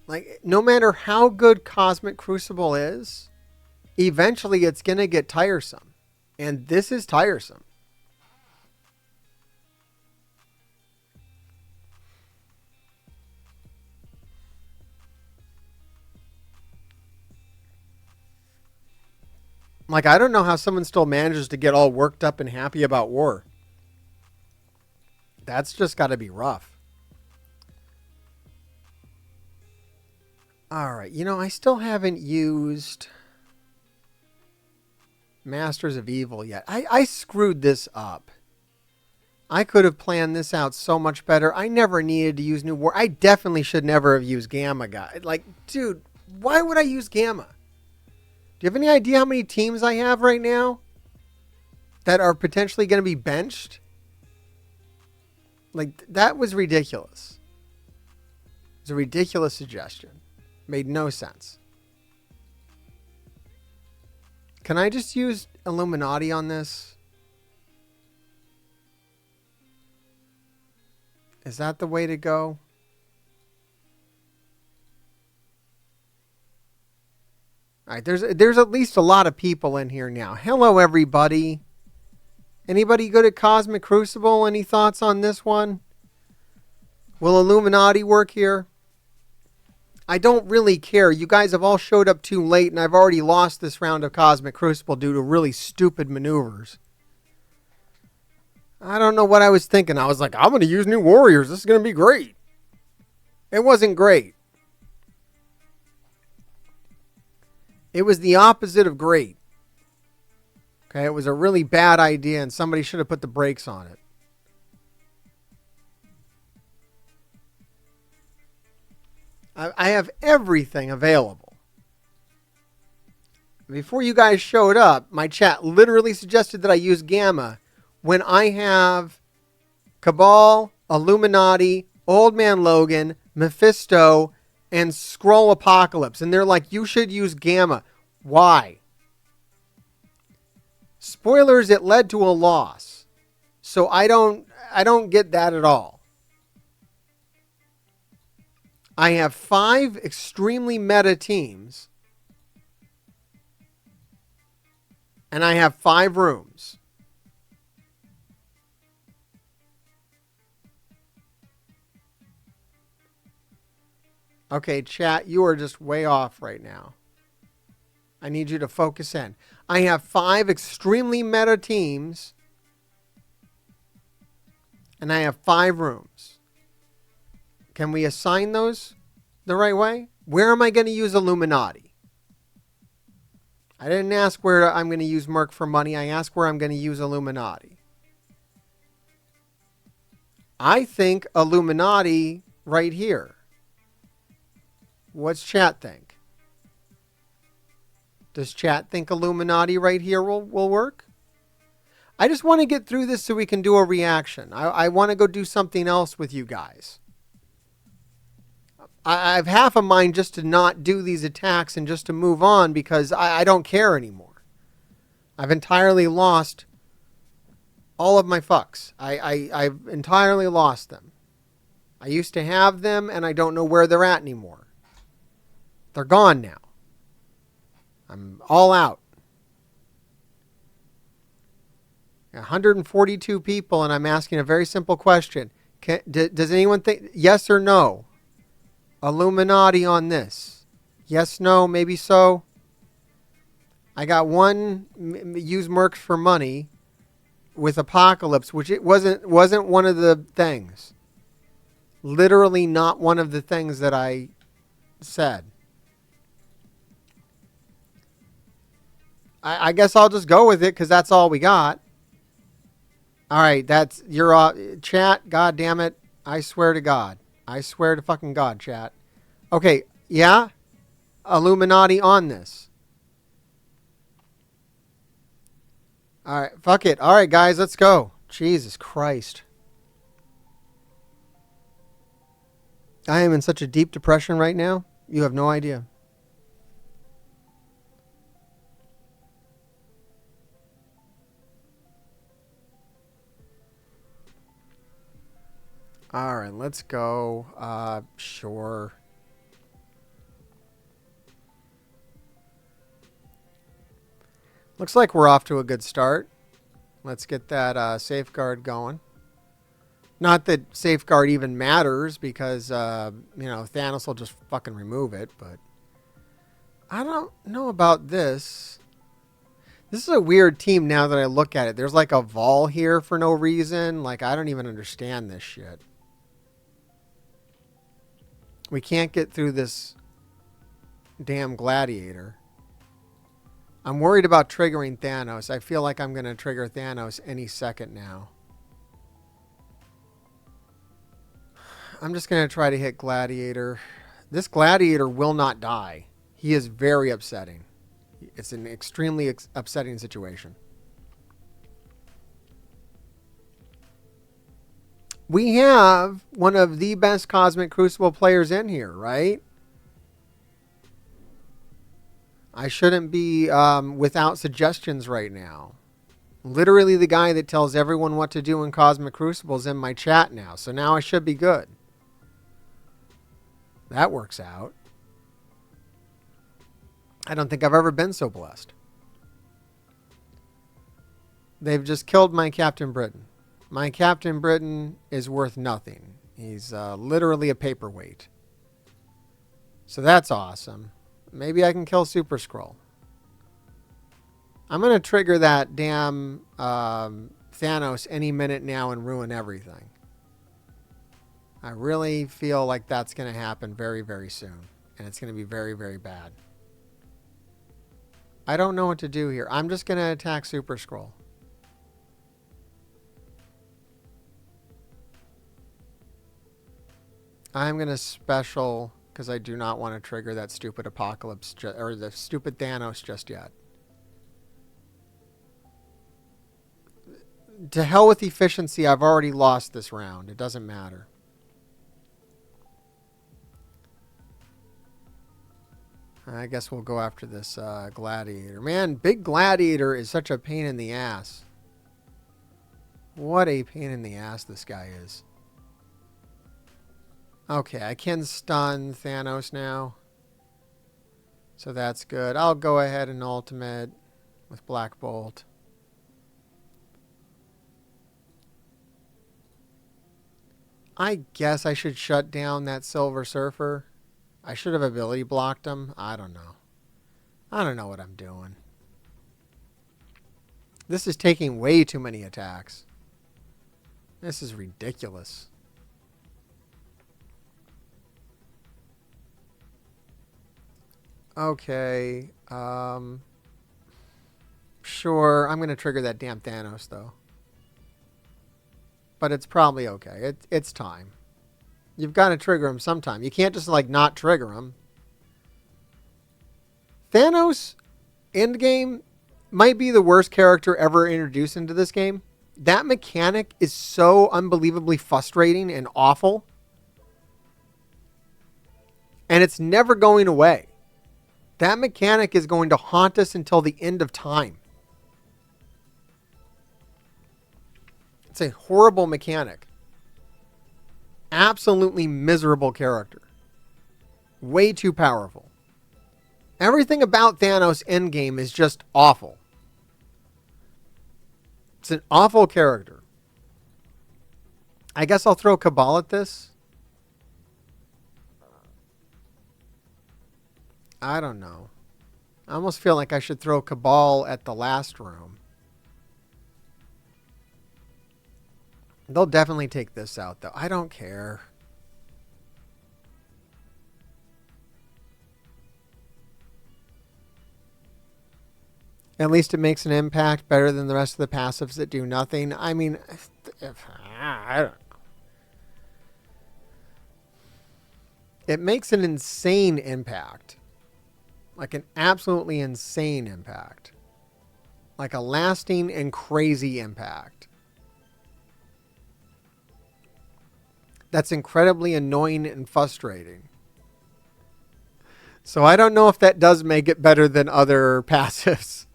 Like, no matter how good Cosmic Crucible is, eventually it's going to get tiresome. And this is tiresome. Like, I don't know how someone still manages to get all worked up and happy about war. That's just got to be rough. All right. You know, I still haven't used Masters of Evil yet. I screwed this up. I could have planned this out so much better. I never needed to use New War. I definitely should never have used Gamma, guy. Like, dude, why would I use Gamma? Do you have any idea how many teams I have right now that are potentially going to be benched? Like, that was ridiculous. It was a ridiculous suggestion. Made no sense. Can I just use Illuminati on this? Is that the way to go? All right, there's at least a lot of people in here now. Hello, everybody. Anybody good at Cosmic Crucible? Any thoughts on this one? Will Illuminati work here? I don't really care. You guys have all showed up too late, and I've already lost this round of Cosmic Crucible due to really stupid maneuvers. I don't know what I was thinking. I was like, I'm going to use New Warriors. This is going to be great. It wasn't great. It was the opposite of great. Okay, it was a really bad idea, and somebody should have put the brakes on it. I have everything available. Before you guys showed up, my chat literally suggested that I use Gamma when I have Cabal, Illuminati, Old Man Logan, Mephisto, and Skrull Apocalypse. And they're like, you should use Gamma. Why? Spoilers, it led to a loss. So I don't get that at all. I have 5 extremely meta teams. And I have 5 rooms. Okay, chat, you are just way off right now. I need you to focus in. I have 5 extremely meta teams. And I have 5 rooms. Can we assign those the right way? Where am I going to use Illuminati? I didn't ask where I'm going to use Merc for money. I asked where I'm going to use Illuminati. I think Illuminati right here. What's chat think? Does chat think Illuminati right here will work? I just want to get through this so we can do a reaction. I want to go do something else with you guys. I've half a mind just to not do these attacks and just to move on because I don't care anymore. I've entirely lost all of my fucks. I've entirely lost them. I used to have them and I don't know where they're at anymore. They're gone now. I'm all out. 142 people and I'm asking a very simple question. Does anyone think yes or no? Illuminati on this. Yes, no, maybe so. I got one use Mercs for money with Apocalypse, which it wasn't one of the things. Literally not one of the things that I said. I guess I'll just go with it because that's all we got. All right, that's your chat. God damn it! I swear to God. I swear to fucking God, chat. Okay, yeah? Illuminati on this. All right, fuck it. All right, guys, let's go. Jesus Christ. I am in such a deep depression right now. You have no idea. All right, let's go. Sure. Looks like we're off to a good start. Let's get that safeguard going. Not that safeguard even matters because, Thanos will just fucking remove it, but I don't know about this. This is a weird team now that I look at it. There's like a Vol here for no reason. Like, I don't even understand this shit. We can't get through this damn gladiator. I'm worried about triggering Thanos. I feel like I'm going to trigger Thanos any second now. I'm just going to try to hit Gladiator. This Gladiator will not die. He is very upsetting. It's an extremely upsetting situation. We have one of the best Cosmic Crucible players in here, right? I shouldn't be without suggestions right now. Literally the guy that tells everyone what to do in Cosmic Crucible is in my chat now. So now I should be good. That works out. I don't think I've ever been so blessed. They've just killed my Captain Britain. My Captain Britain is worth nothing. He's literally a paperweight. So that's awesome. Maybe I can kill Super Skrull. I'm going to trigger that damn Thanos any minute now and ruin everything. I really feel like that's going to happen very, very soon. And it's going to be very, very bad. I don't know what to do here. I'm just going to attack Super Skrull. I'm going to special because I do not want to trigger that stupid Apocalypse or the stupid Thanos just yet. To hell with efficiency. I've already lost this round. It doesn't matter. I guess we'll go after this Gladiator. Man, Big Gladiator is such a pain in the ass. What a pain in the ass this guy is. Okay, I can stun Thanos now. So that's good. I'll go ahead and ultimate with Black Bolt. I guess I should shut down that Silver Surfer. I should have ability blocked him. I don't know. I don't know what I'm doing. This is taking way too many attacks. This is ridiculous. Okay. Sure. I'm going to trigger that damn Thanos, though. But it's probably okay. It's time. You've got to trigger him sometime. You can't just, like, not trigger him. Thanos, endgame, might be the worst character ever introduced into this game. That mechanic is so unbelievably frustrating and awful. And it's never going away. That mechanic is going to haunt us until the end of time. It's a horrible mechanic. Absolutely miserable character. Way too powerful. Everything about Thanos Endgame is just awful. It's an awful character. I guess I'll throw Cabal at this. I don't know. I almost feel like I should throw Cabal at the last room. They'll definitely take this out, though. I don't care. At least it makes an impact better than the rest of the passives that do nothing. I mean, I don't know. It makes an insane impact. Like an absolutely insane impact. Like a lasting and crazy impact. That's incredibly annoying and frustrating. So I don't know if that does make it better than other passives.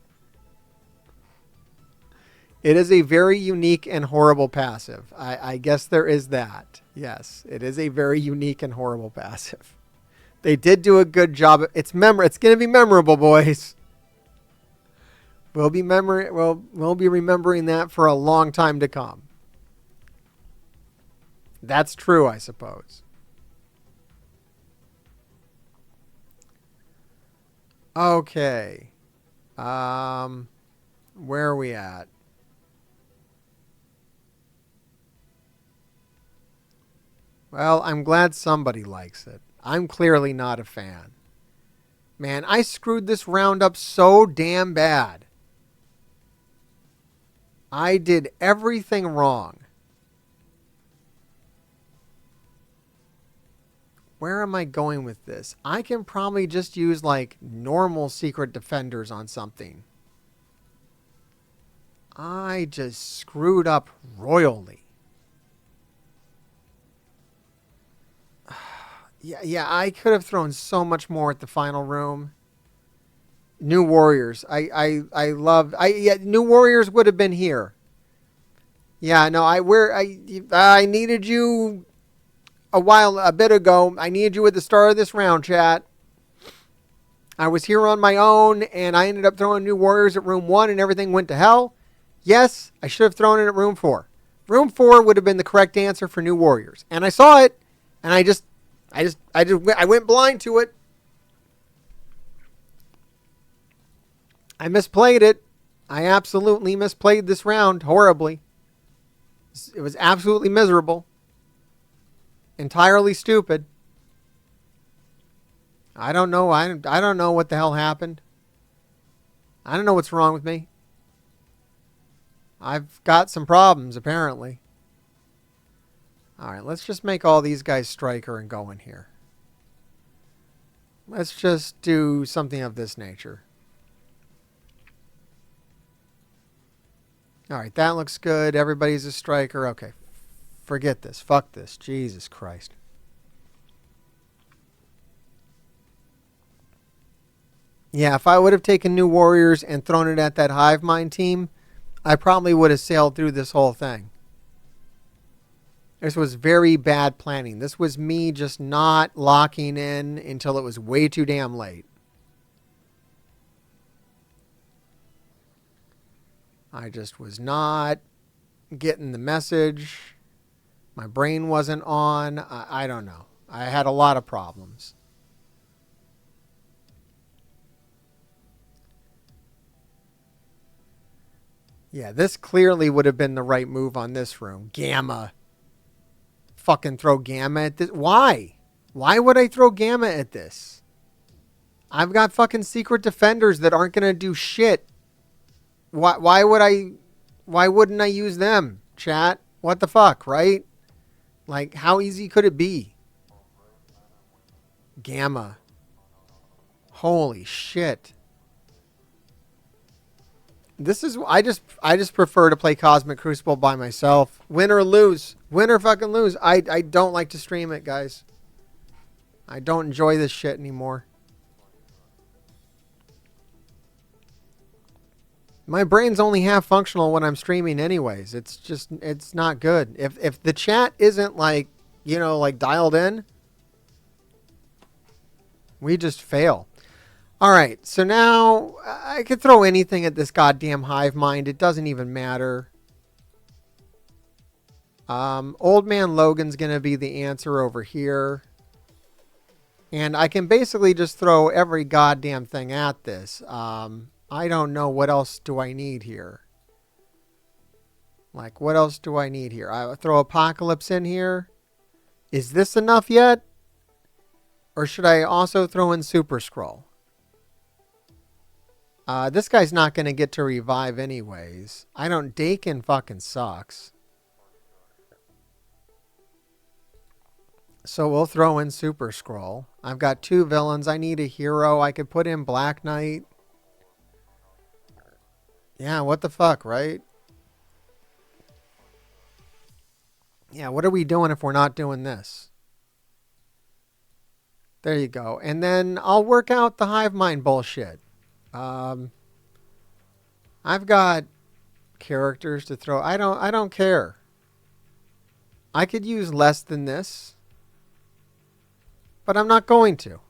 It is a very unique and horrible passive. I guess there is that. Yes, it is a very unique and horrible passive. They did do a good job. It's going to be memorable, boys. We'll be remembering that for a long time to come. That's true, I suppose. Okay. Where are we at? Well, I'm glad somebody likes it. I'm clearly not a fan. Man, I screwed this round up so damn bad. I did everything wrong. Where am I going with this? I can probably just use like normal secret defenders on something. I just screwed up royally. Yeah, I could have thrown so much more at the final room. New Warriors. New Warriors would have been here. Yeah, no, I needed you a bit ago. I needed you at the start of this round, chat. I was here on my own, and I ended up throwing New Warriors at room 1, and everything went to hell. Yes, I should have thrown it at room 4. Room 4 would have been the correct answer for New Warriors, and I saw it, and I went blind to it. I misplayed it. I absolutely misplayed this round horribly. It was absolutely miserable. Entirely stupid. I don't know. I don't know what the hell happened. I don't know what's wrong with me. I've got some problems, apparently. Alright, let's just make all these guys striker and go in here. Let's just do something of this nature. Alright, that looks good. Everybody's a striker. Okay. Forget this. Fuck this. Jesus Christ. Yeah, if I would have taken New Warriors and thrown it at that Hive Mind team, I probably would have sailed through this whole thing. This was very bad planning. This was me just not locking in until it was way too damn late. I just was not getting the message. My brain wasn't on. I don't know. I had a lot of problems. Yeah, this clearly would have been the right move on this room. Gamma. Fucking throw Gamma at this. Why? Why would I throw Gamma at this? I've got fucking secret defenders that aren't going to do shit. Why wouldn't I use them, chat? What the fuck, right? Like, how easy could it be? Gamma. Holy shit. I just prefer to play Cosmic Crucible by myself. Win or lose. Win or fucking lose. I don't like to stream it, guys. I don't enjoy this shit anymore. My brain's only half functional when I'm streaming anyways. It's not good. If the chat isn't like dialed in, we just fail. All right, so now I could throw anything at this goddamn Hive Mind. It doesn't even matter. Old Man Logan's going to be the answer over here. And I can basically just throw every goddamn thing at this. I don't know what else do I need here. Like, what else do I need here? I throw Apocalypse in here. Is this enough yet? Or should I also throw in Super Skrull? This guy's not going to get to revive anyways. Dakin fucking sucks. So we'll throw in Super Skrull. I've got 2 villains. I need a hero. I could put in Black Knight. Yeah, what the fuck, right? Yeah, what are we doing if we're not doing this? There you go. And then I'll work out the Hive Mind bullshit. I've got characters to throw. I don't care. I could use less than this, but I'm not going to.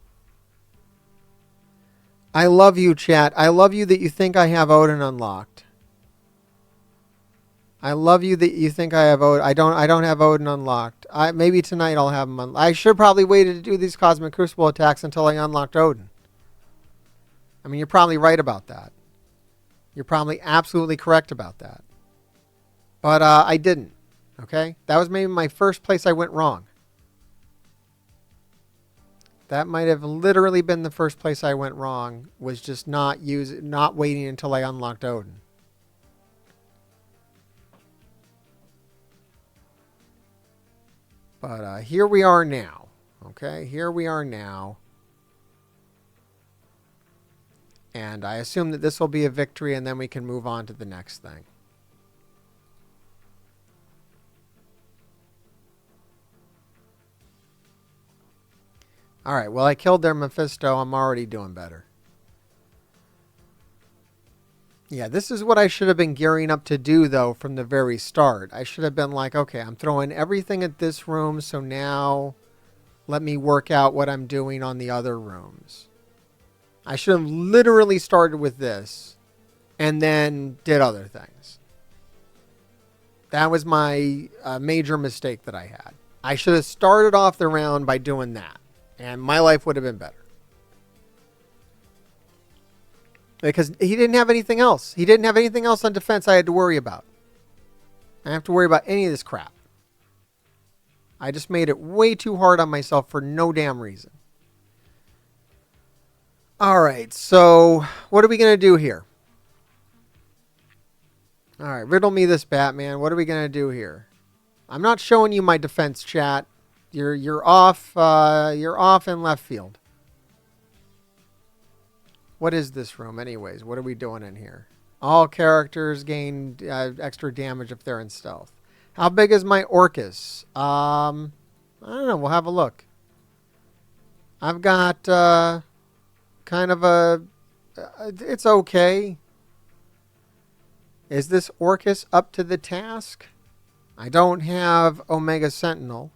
I love you, chat. I love you that you think I have Odin unlocked. I love you that you think I have Odin. I don't have Odin unlocked. Maybe tonight I'll have him unlocked. I should probably waited to do these Cosmic Crucible attacks until I unlocked Odin. I mean, you're probably right about that. You're probably absolutely correct about that. But I didn't. Okay? That was maybe my first place I went wrong. That might have literally been the first place I went wrong, was just not waiting until I unlocked Odin. But here we are now. Okay? Here we are now. And I assume that this will be a victory, and then we can move on to the next thing. All right, well, I killed their Mephisto. I'm already doing better. Yeah, this is what I should have been gearing up to do, though, from the very start. I should have been like, okay, I'm throwing everything at this room, so now let me work out what I'm doing on the other rooms. I should have literally started with this and then did other things. That was my major mistake that I had. I should have started off the round by doing that, and my life would have been better. Because he didn't have anything else. He didn't have anything else on defense I had to worry about. I didn't have to worry about any of this crap. I just made it way too hard on myself for no damn reason. All right, so what are we going to do here? All right, riddle me this, Batman. What are we going to do here? I'm not showing you my defense, chat. You're off. You're off in left field. What is this room, anyways? What are we doing in here? All characters gain extra damage if they're in stealth. How big is my Orcus? I don't know. We'll have a look. I've got kind of a... it's okay. Is this Orcus up to the task? I don't have Omega Sentinel.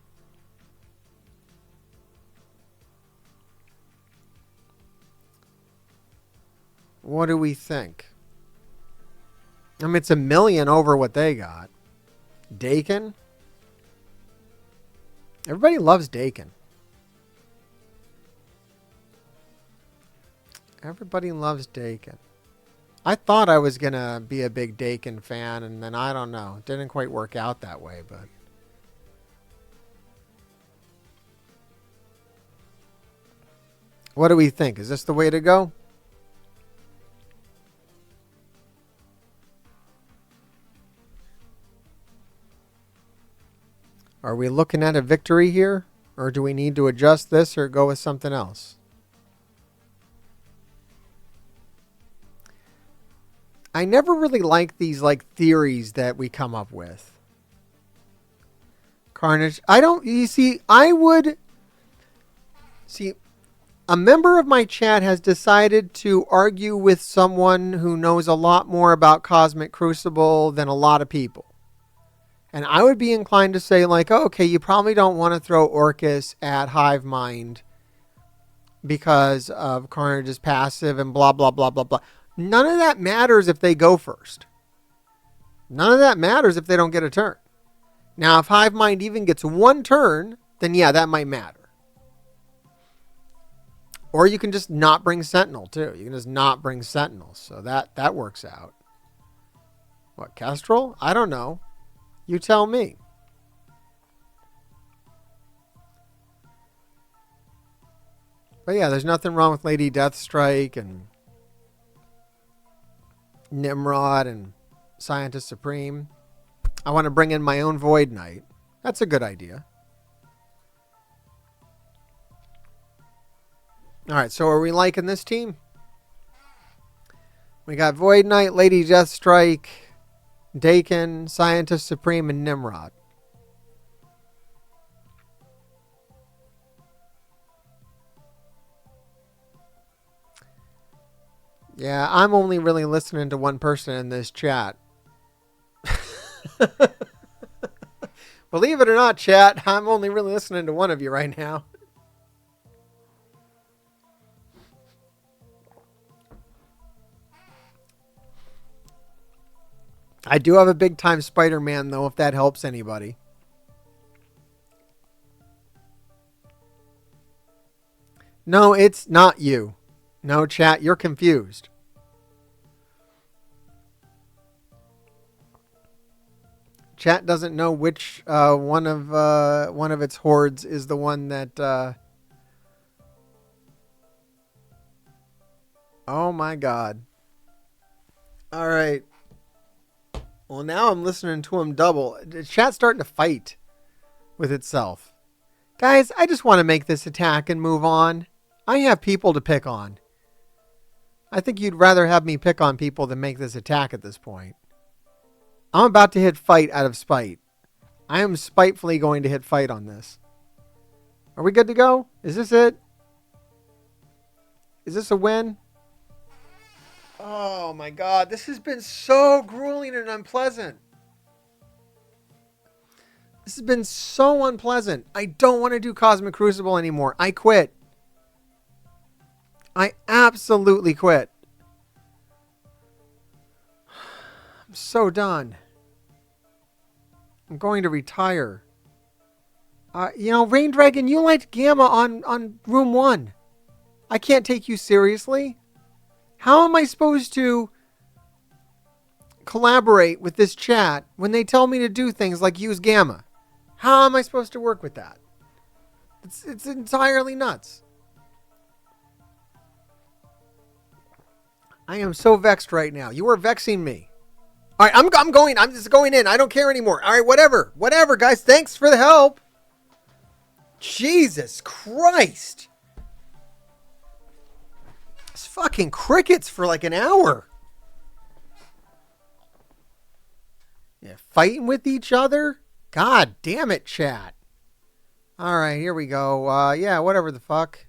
What do we think? I mean, it's 1,000,000 over what they got. Dakin? Everybody loves Dakin. Everybody loves Dakin. I thought I was going to be a big Dakin fan, and then I don't know. It didn't quite work out that way, but... what do we think? Is this the way to go? Are we looking at a victory here? Or do we need to adjust this or go with something else? I never really like these theories that we come up with. Carnage. You see, I would... See, a member of my chat has decided to argue with someone who knows a lot more about Cosmic Crucible than a lot of people. And I would be inclined to say, like, oh, okay, you probably don't want to throw Orcus at Hive Mind because of Carnage's passive and blah, blah, blah, blah, blah. None of that matters if they go first. None of that matters if they don't get a turn. Now, if Hive Mind even gets one turn, then yeah, that might matter. Or you can just not bring Sentinel, too. You can just not bring Sentinel. So that works out. What, Kestrel? I don't know. You tell me. But yeah, there's nothing wrong with Lady Deathstrike and Nimrod and Scientist Supreme. I want to bring in my own Void Knight. That's a good idea. All right, so are we liking this team? We got Void Knight, Lady Deathstrike, Dakin, Scientist Supreme, and Nimrod. Yeah, I'm only really listening to one person in this chat. Believe it or not, chat, I'm only really listening to one of you right now. I do have a big time Spider-Man though, if that helps anybody. No, it's not you. No, chat, you're confused. Chat doesn't know which one of its hordes is the one that. Oh my God! All right. Well, now I'm listening to him double. Chat's starting to fight with itself. Guys, I just want to make this attack and move on. I have people to pick on. I think you'd rather have me pick on people than make this attack at this point. I'm about to hit fight out of spite. I am spitefully going to hit fight on this. Are we good to go? Is this it? Is this a win? Oh my God, this has been so grueling and unpleasant. This has been so unpleasant. I don't want to do Cosmic Crucible anymore. I quit. I absolutely quit. I'm so done. I'm going to retire. Rain Dragon, you liked Gamma on room 1. I can't take you seriously. How am I supposed to collaborate with this chat when they tell me to do things like use Gamma? How am I supposed to work with that? It's entirely nuts. I am so vexed right now. You are vexing me. All right, I'm going. I'm just going in. I don't care anymore. All right, whatever, guys. Thanks for the help. Jesus Christ. It's fucking crickets for like an hour. Yeah, fighting with each other. God damn it, chat. All right, here we go. Yeah, whatever the fuck.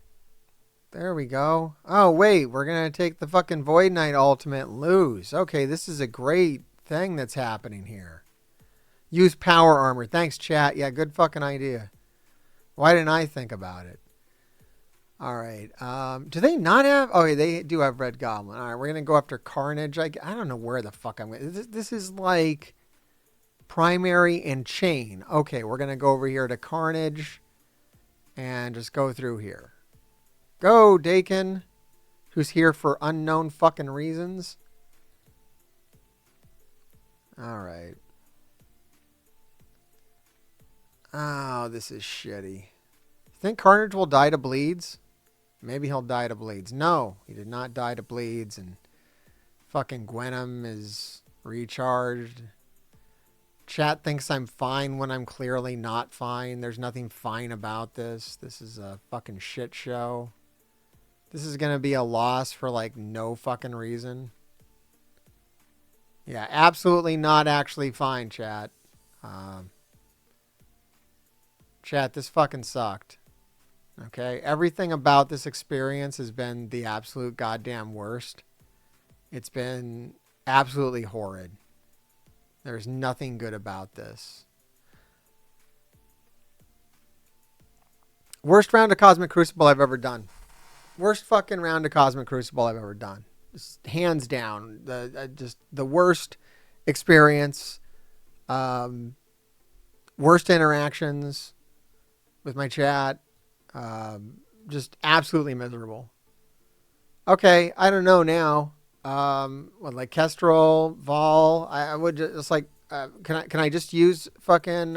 There we go. Oh, wait, we're going to take the fucking Void Knight ultimate and lose. Okay, this is a great thing that's happening here. Use power armor. Thanks, chat. Yeah, good fucking idea. Why didn't I think about it? All right. Do they not have... Oh, yeah, they do have Red Goblin. All right, we're going to go after Carnage. I don't know where the fuck I'm going. This is like primary and chain. Okay, we're going to go over here to Carnage and just go through here. Go, Dakin, who's here for unknown fucking reasons. All right. Oh, this is shitty. Think Carnage will die to bleeds? Maybe he'll die to bleeds. No, he did not die to bleeds, and fucking Gwenom is recharged. Chat thinks I'm fine when I'm clearly not fine. There's nothing fine about this. This is a fucking shit show. This is going to be a loss for like no fucking reason. Yeah, absolutely not actually fine, chat. Chat, this fucking sucked. Okay, everything about this experience has been the absolute goddamn worst. It's been absolutely horrid. There's nothing good about this. Worst round of Cosmic Crucible I've ever done. Worst fucking round of Cosmic Crucible I've ever done. Just hands down. Just the worst experience. Worst interactions with my chat. Just absolutely miserable. Okay, I don't know now. Like Kestrel, Vol. I would just like. Can I just use fucking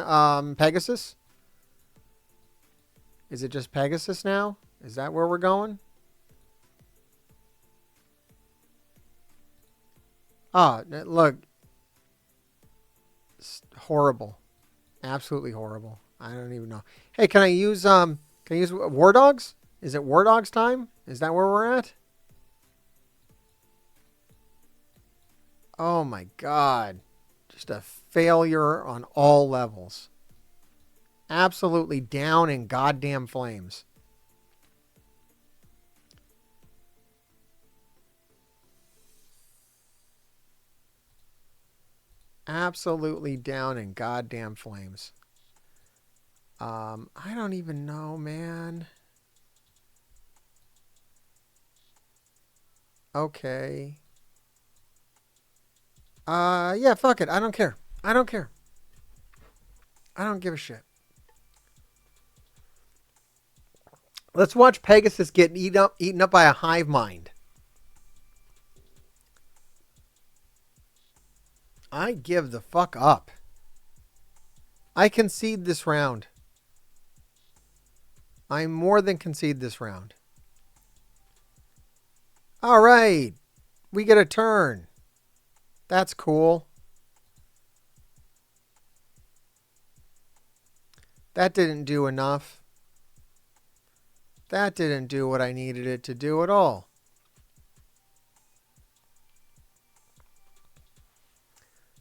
Pegasus? Is it just Pegasus now? Is that where we're going? Oh, look. It's horrible. Absolutely horrible. I don't even know. Hey, can I use War Dogs? Is it War Dogs time? Is that where we're at? Oh my God. Just a failure on all levels. Absolutely down in goddamn flames. Absolutely down in goddamn flames. I don't even know, man. Okay. Yeah, fuck it. I don't care. I don't care. I don't give a shit. Let's watch Pegasus get eaten up by a hive mind. I give the fuck up. I concede this round. I more than concede this round. All right. We get a turn. That's cool. That didn't do enough. That didn't do what I needed it to do at all.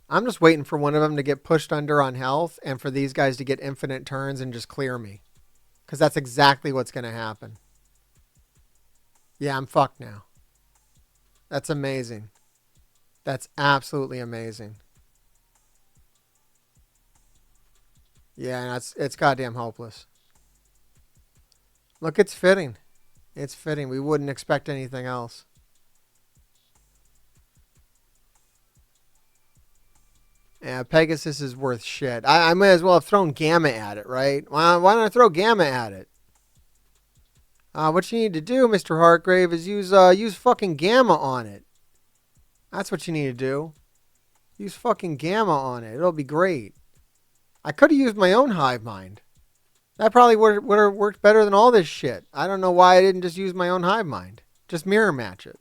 I'm just waiting for one of them to get pushed under on health and for these guys to get infinite turns and just clear me. Because that's exactly what's going to happen. Yeah, I'm fucked now. That's amazing. That's absolutely amazing. Yeah, it's goddamn hopeless. Look, it's fitting. It's fitting. We wouldn't expect anything else. Yeah, Pegasus is worth shit. I might as well have thrown Gamma at it, right? Why don't I throw Gamma at it? What you need to do, Mr. Hartgrave, is use fucking Gamma on it. That's what you need to do. Use fucking Gamma on it. It'll be great. I could have used my own hive mind. That probably would have worked better than all this shit. I don't know why I didn't just use my own hive mind. Just mirror match it.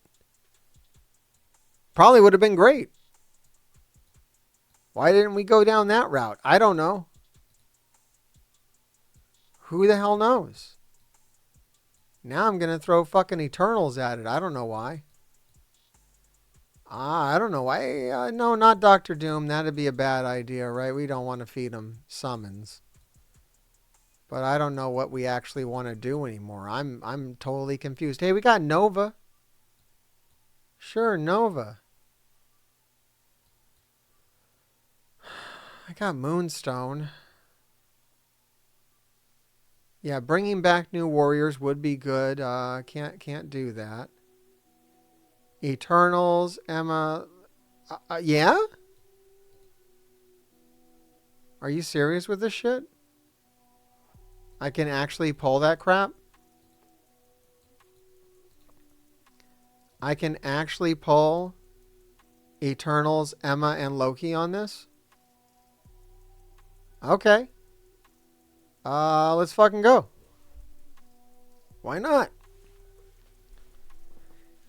Probably would have been great. Why didn't we go down that route? I don't know. Who the hell knows? Now I'm going to throw fucking Eternals at it. I don't know why. I don't know why. No, not Doctor Doom. That'd be a bad idea, right? We don't want to feed him summons. But I don't know what we actually want to do anymore. I'm totally confused. Hey, we got Nova. Sure, Nova. I got Moonstone. Yeah, bringing back new warriors would be good. Can't do that. Eternals, Emma. Yeah? Are you serious with this shit? I can actually pull that crap? I can actually pull Eternals, Emma, and Loki on this? Okay. Let's fucking go. Why not?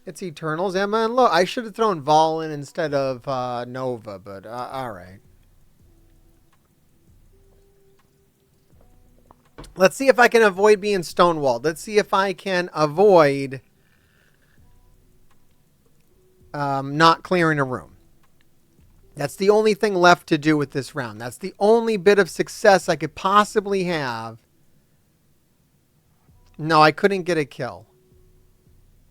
It's Eternals, Emma, and Loki. I should have thrown Vol in instead of Nova, but alright. Let's see if I can avoid being stonewalled. Let's see if I can avoid not clearing a room. That's the only thing left to do with this round. That's the only bit of success I could possibly have. No, I couldn't get a kill.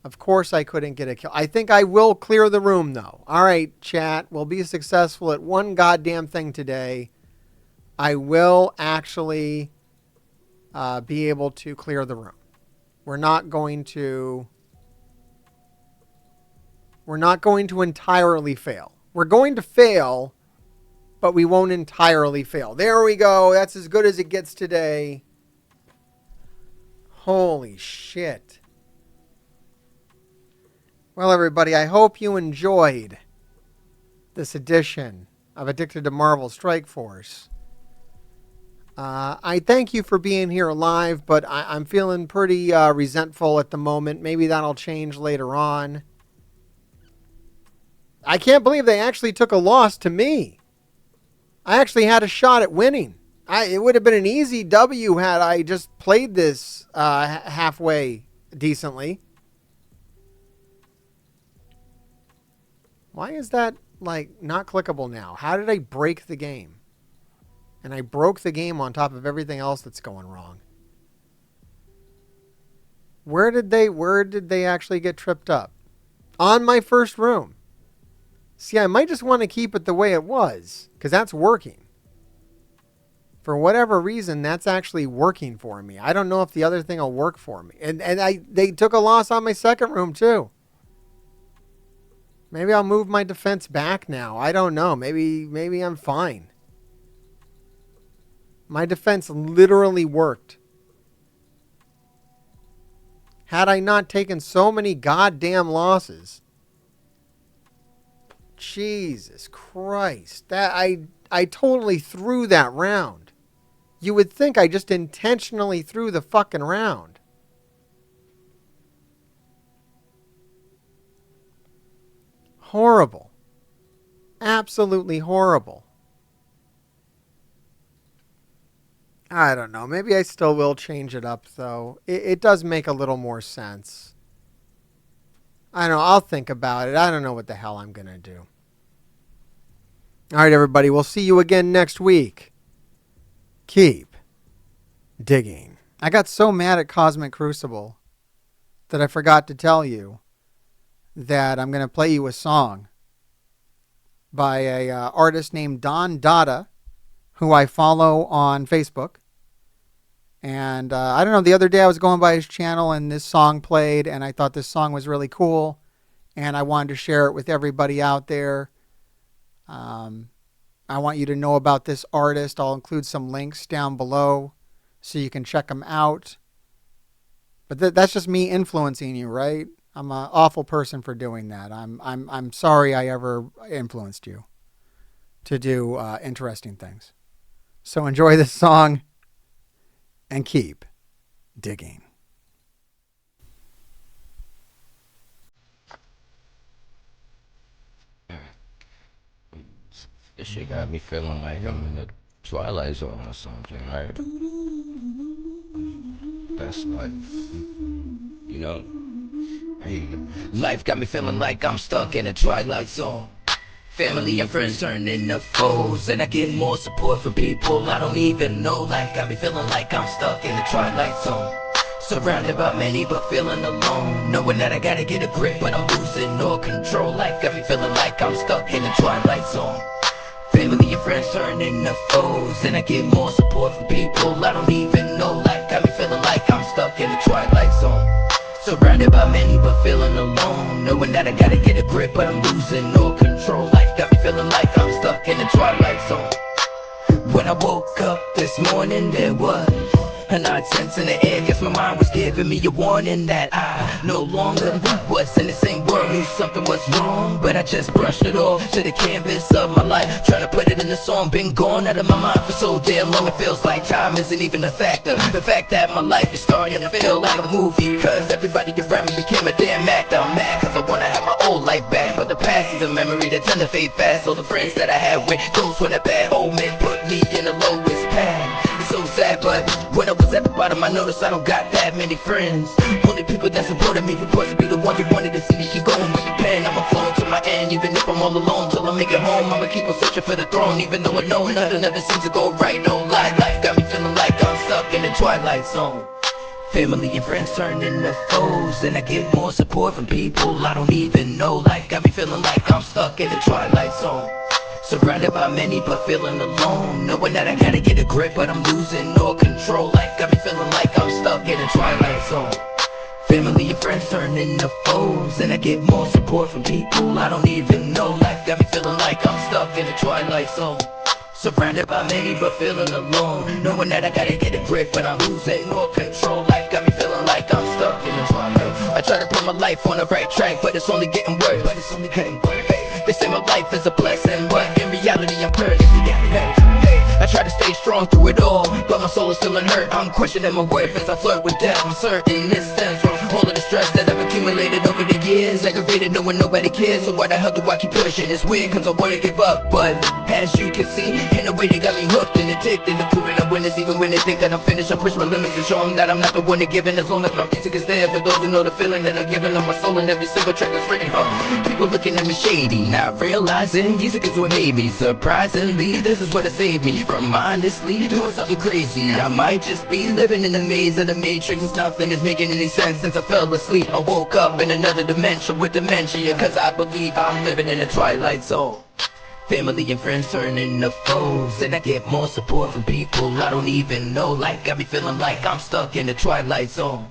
Of course I couldn't get a kill. I think I will clear the room, though. All right, chat. We'll be successful at one goddamn thing today. I will actually be able to clear the room. We're not going to entirely fail. We're going to fail, but we won't entirely fail. There we go. That's as good as it gets today. Holy shit. Well, everybody, I hope you enjoyed this edition of Addicted to Marvel Strike Force. I thank you for being here live, but I'm feeling pretty resentful at the moment. Maybe that'll change later on. I can't believe they actually took a loss to me. I actually had a shot at winning. It would have been an easy W had I just played this halfway decently. Why is that, like, not clickable now? How did I break the game? And I broke the game on top of everything else that's going wrong. Where did they actually get tripped up? On my first room. See, I might just want to keep it the way it was, because that's working. For whatever reason, that's actually working for me. I don't know if the other thing will work for me. And they took a loss on my second room, too. Maybe I'll move my defense back now. I don't know. Maybe I'm fine. My defense literally worked. Had I not taken so many goddamn losses. Jesus Christ. That I totally threw that round. You would think I just intentionally threw the fucking round. Horrible. Absolutely horrible. I don't know. Maybe I still will change it up, though. It does make a little more sense. I don't know. I'll think about it. I don't know what the hell I'm going to do. All right, everybody. We'll see you again next week. Keep digging. I got so mad at Cosmic Crucible that I forgot to tell you that I'm going to play you a song by a artist named Don Dada, who I follow on Facebook. And I don't know, the other day I was going by his channel and this song played, and I thought this song was really cool, and I wanted to share it with everybody out there. I want you to know about this artist. I'll include some links down below so you can check them out. But that's just me influencing you, right? I'm an awful person for doing that. I'm sorry I ever influenced you to do interesting things. So enjoy this song and keep digging. This shit got me feeling like I'm in the Twilight Zone or something, right? That's life, you know? Hey, life got me feeling like I'm stuck in a Twilight Zone. Family and friends turn into foes, and I get more support from people I don't even know. Life got me feeling like I'm stuck in the Twilight Zone. Surrounded by many but feeling alone, knowing that I gotta get a grip but I'm losing all control. Life got me feeling like I'm stuck in the Twilight Zone. Family and friends turn into foes, and I get more support from people I don't even know. Life got me feeling like I'm stuck in the Twilight Zone. Surrounded by many but feeling alone, knowing that I gotta get a grip but I'm losing all control. Life got me feeling like I'm stuck in the Twilight Zone. When I woke up this morning, there was an odd sense in the air. Guess my mind was giving me a warning that I no longer was in the same world. Knew something was wrong, but I just brushed it off to the canvas of my life, trying to put it in a song. Been gone out of my mind for so damn long, it feels like time isn't even a factor. The fact that my life is starting to feel like a movie, cause everybody around me became a damn actor. I'm mad cause I wanna have my old life back, but the past is a memory that tend to fade fast. So the friends that I had with those when a bad omen put me in the lowest path. It's so sad, but when I was at the bottom I noticed I don't got that many friends. Only people that supported me supposed to be the ones who wanted to see me keep going with the pen. I'ma flow to my end, even if I'm all alone till I make it home. I'ma keep on searching for the throne, even though I know nothing ever seems to go right. No lie, life got me feeling like I'm stuck in the Twilight Zone. Family and friends turn into foes, and I get more support from people I don't even know. Life got me feeling like I'm stuck in the Twilight Zone. Surrounded by many but feeling alone, knowing that I gotta get a grip but I'm losing all control. Life got me feeling like I'm stuck in the Twilight Zone. Family and friends turn into foes, and I get more support from people I don't even know. Life got me feeling like I'm stuck in the Twilight Zone. Surrounded by many but feeling alone, knowing that I gotta get a grip but I'm losing all control. Life got me feeling like I'm stuck in the Twilight Zone. I try to put my life on the right track, but it's only getting worse. They say my life is a blessing, but in reality I'm cursed. I try to stay strong through it all, but my soul is feeling hurt. I'm questioning my worth as I flirt with death. I'm certain this stems from all of the stress that I've accumulated over the years. Aggravated knowing nobody cares, so why the hell do I keep pushing? It's weird cause I wanna give up, but as you can see, in a way they got me hooked and addicted to proving I'm winners. Even when they think that I'm finished, I push my limits and show them that I'm not the one they're giving. As long as my music is there, for those who know the feeling that I'm giving them my soul in every single track that's written. People looking at me shady, not realizing music is what made me. Surprisingly, this is what it saved me from honestly doing something crazy. I might just be living in the maze of the matrix. Nothing is making any sense since I fell asleep. I woke up in another dimension with dementia, cause I believe I'm living in a Twilight Zone. Family and friends turn into foes, and I get more support from people I don't even know. Life got me feeling like I'm stuck in the Twilight Zone.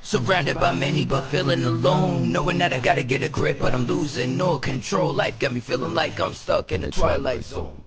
Surrounded by many but feeling alone. Knowing that I gotta get a grip but I'm losing all control. Life got me feeling like I'm stuck in a twilight zone.